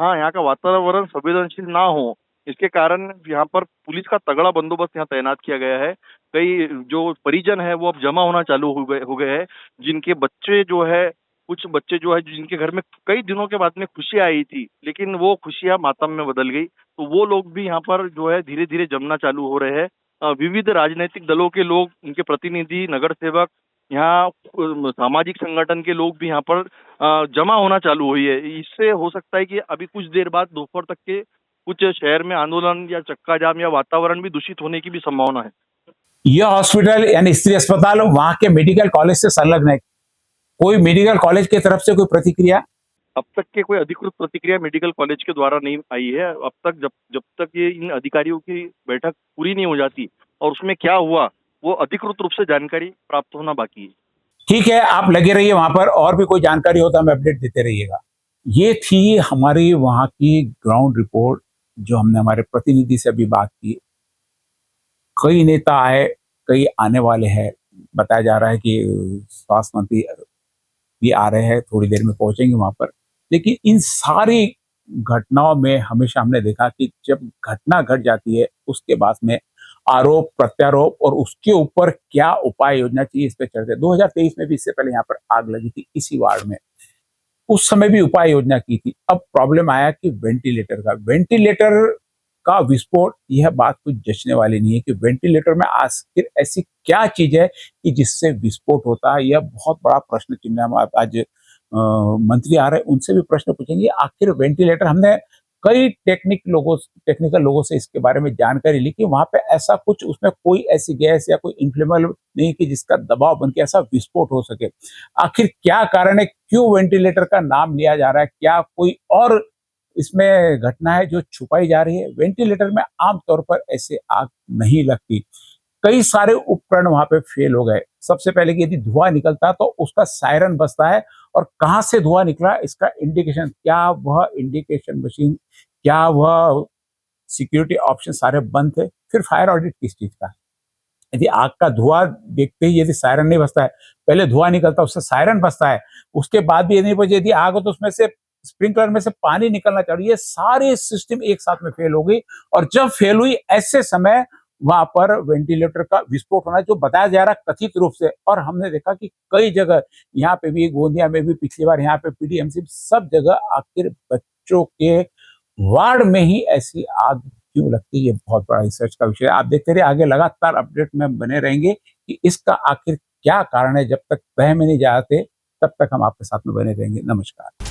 यहाँ का वातावरण संवेदनशील ना हो, इसके कारण यहाँ पर पुलिस का तगड़ा बंदोबस्त यहाँ तैनात किया गया है। कई जो परिजन है वो अब जमा होना चालू हो गए हैं, जिनके बच्चे जो है, कुछ बच्चे जो है जिनके घर में कई दिनों के बाद में खुशियां आई थी, लेकिन वो खुशियां मातम में बदल गई, तो वो लोग भी यहाँ पर जो है धीरे धीरे जमना चालू हो रहे हैं। विविध राजनीतिक दलों के लोग, उनके प्रतिनिधि, नगर सेवक, यहाँ सामाजिक संगठन के लोग भी यहाँ पर जमा होना चालू हुई है। इससे हो सकता है कि अभी कुछ देर बाद दोपहर तक के कुछ शहर में आंदोलन या चक्का जाम या वातावरण भी दूषित होने की भी संभावना है। यह हॉस्पिटल यानी स्त्री अस्पताल वहां के मेडिकल कॉलेज से संलग्न है। कोई मेडिकल कॉलेज की तरफ से कोई प्रतिक्रिया? अब तक के कोई अधिकृत प्रतिक्रिया मेडिकल कॉलेज के द्वारा नहीं आई है। अब तक जब तक ये इन अधिकारियों की बैठक पूरी नहीं हो जाती और उसमें क्या हुआ वो अधिकृत रूप से जानकारी प्राप्त होना बाकी है। ठीक है, आप लगे रहिए वहां पर, और भी कोई जानकारी हो तो हमें अपडेट देते रहिएगा। ये थी हमारी वहां की ग्राउंड रिपोर्ट जो हमने हमारे प्रतिनिधि से अभी बात की। कई नेता आए, कई आने वाले हैं, बताया जा रहा है कि स्वास्थ्य मंत्री भी आ रहे हैं, थोड़ी देर में पहुंचेंगे वहां पर। लेकिन इन सारी घटनाओं में हमेशा हमने देखा कि जब घटना घट जाती है उसके बाद में आरोप प्रत्यारोप और उसके ऊपर क्या उपाय योजना चाहिए इस पे चर्चा। 2023 में भी इससे पहले यहाँ पर आग लगी थी इसी वार्ड में, उस समय भी उपाय योजना की थी। अब प्रॉब्लम आया कि वेंटिलेटर का विस्फोट, यह बात कुछ जचने वाली नहीं है कि वेंटिलेटर में आखिर ऐसी क्या चीज है कि जिससे विस्फोट होता है। यह बहुत बड़ा प्रश्न चिन्ह है। हम आज मंत्री आ रहे हैं, उनसे भी प्रश्न पूछेंगे आखिर वेंटिलेटर। हमने कई टेक्निकल लोगों से इसके बारे में जानकारी ली कि वहां पे ऐसा कुछ, उसमें कोई ऐसी गैस या कोई इन्फ्लेमेबल नहीं कि जिसका दबाव बन के ऐसा विस्फोट हो सके। आखिर क्या कारण है, क्यों वेंटिलेटर का नाम लिया जा रहा है, क्या कोई और इसमें घटना है जो छुपाई जा रही है? वेंटिलेटर में आमतौर पर ऐसे आग नहीं लगती। कई सारे उपकरण वहां पे फेल हो गए। सबसे पहले कि यदि धुआं निकलता तो उसका सायरन बजता है, और कहां से धुआं निकला इसका इंडिकेशन, क्या वह इंडिकेशन मशीन, क्या वह सिक्योरिटी ऑप्शन सारे बंद थे? फिर फायर ऑडिट किस चीज का? यदि आग का धुआं देखते ही यदि सायरन नहीं बजता है, पहले धुआं निकलता है उससे सायरन बजता है, उसके बाद भी यदि आग हो तो उसमें से स्प्रिंकलर में से पानी निकलना चाहिए। ये सारे सिस्टम एक साथ में फेल हो गई, और जब फेल हुई ऐसे समय वहां पर वेंटिलेटर का विस्फोट होना जो बताया जा रहा है कथित रूप से। और हमने देखा कि कई जगह, यहाँ पे भी, गोंदिया में भी पिछली बार, यहाँ पे पीडीएमसी, सब जगह आखिर बच्चों के वार्ड में ही ऐसी आग क्यों लगती है? ये बहुत बड़ा रिसर्च का विषय है। आप देखते रहिए, आगे लगातार अपडेट में बने रहेंगे कि इसका आखिर क्या कारण है। जब तक तह में नहीं जाते तब तक हम आपके साथ में बने रहेंगे। नमस्कार।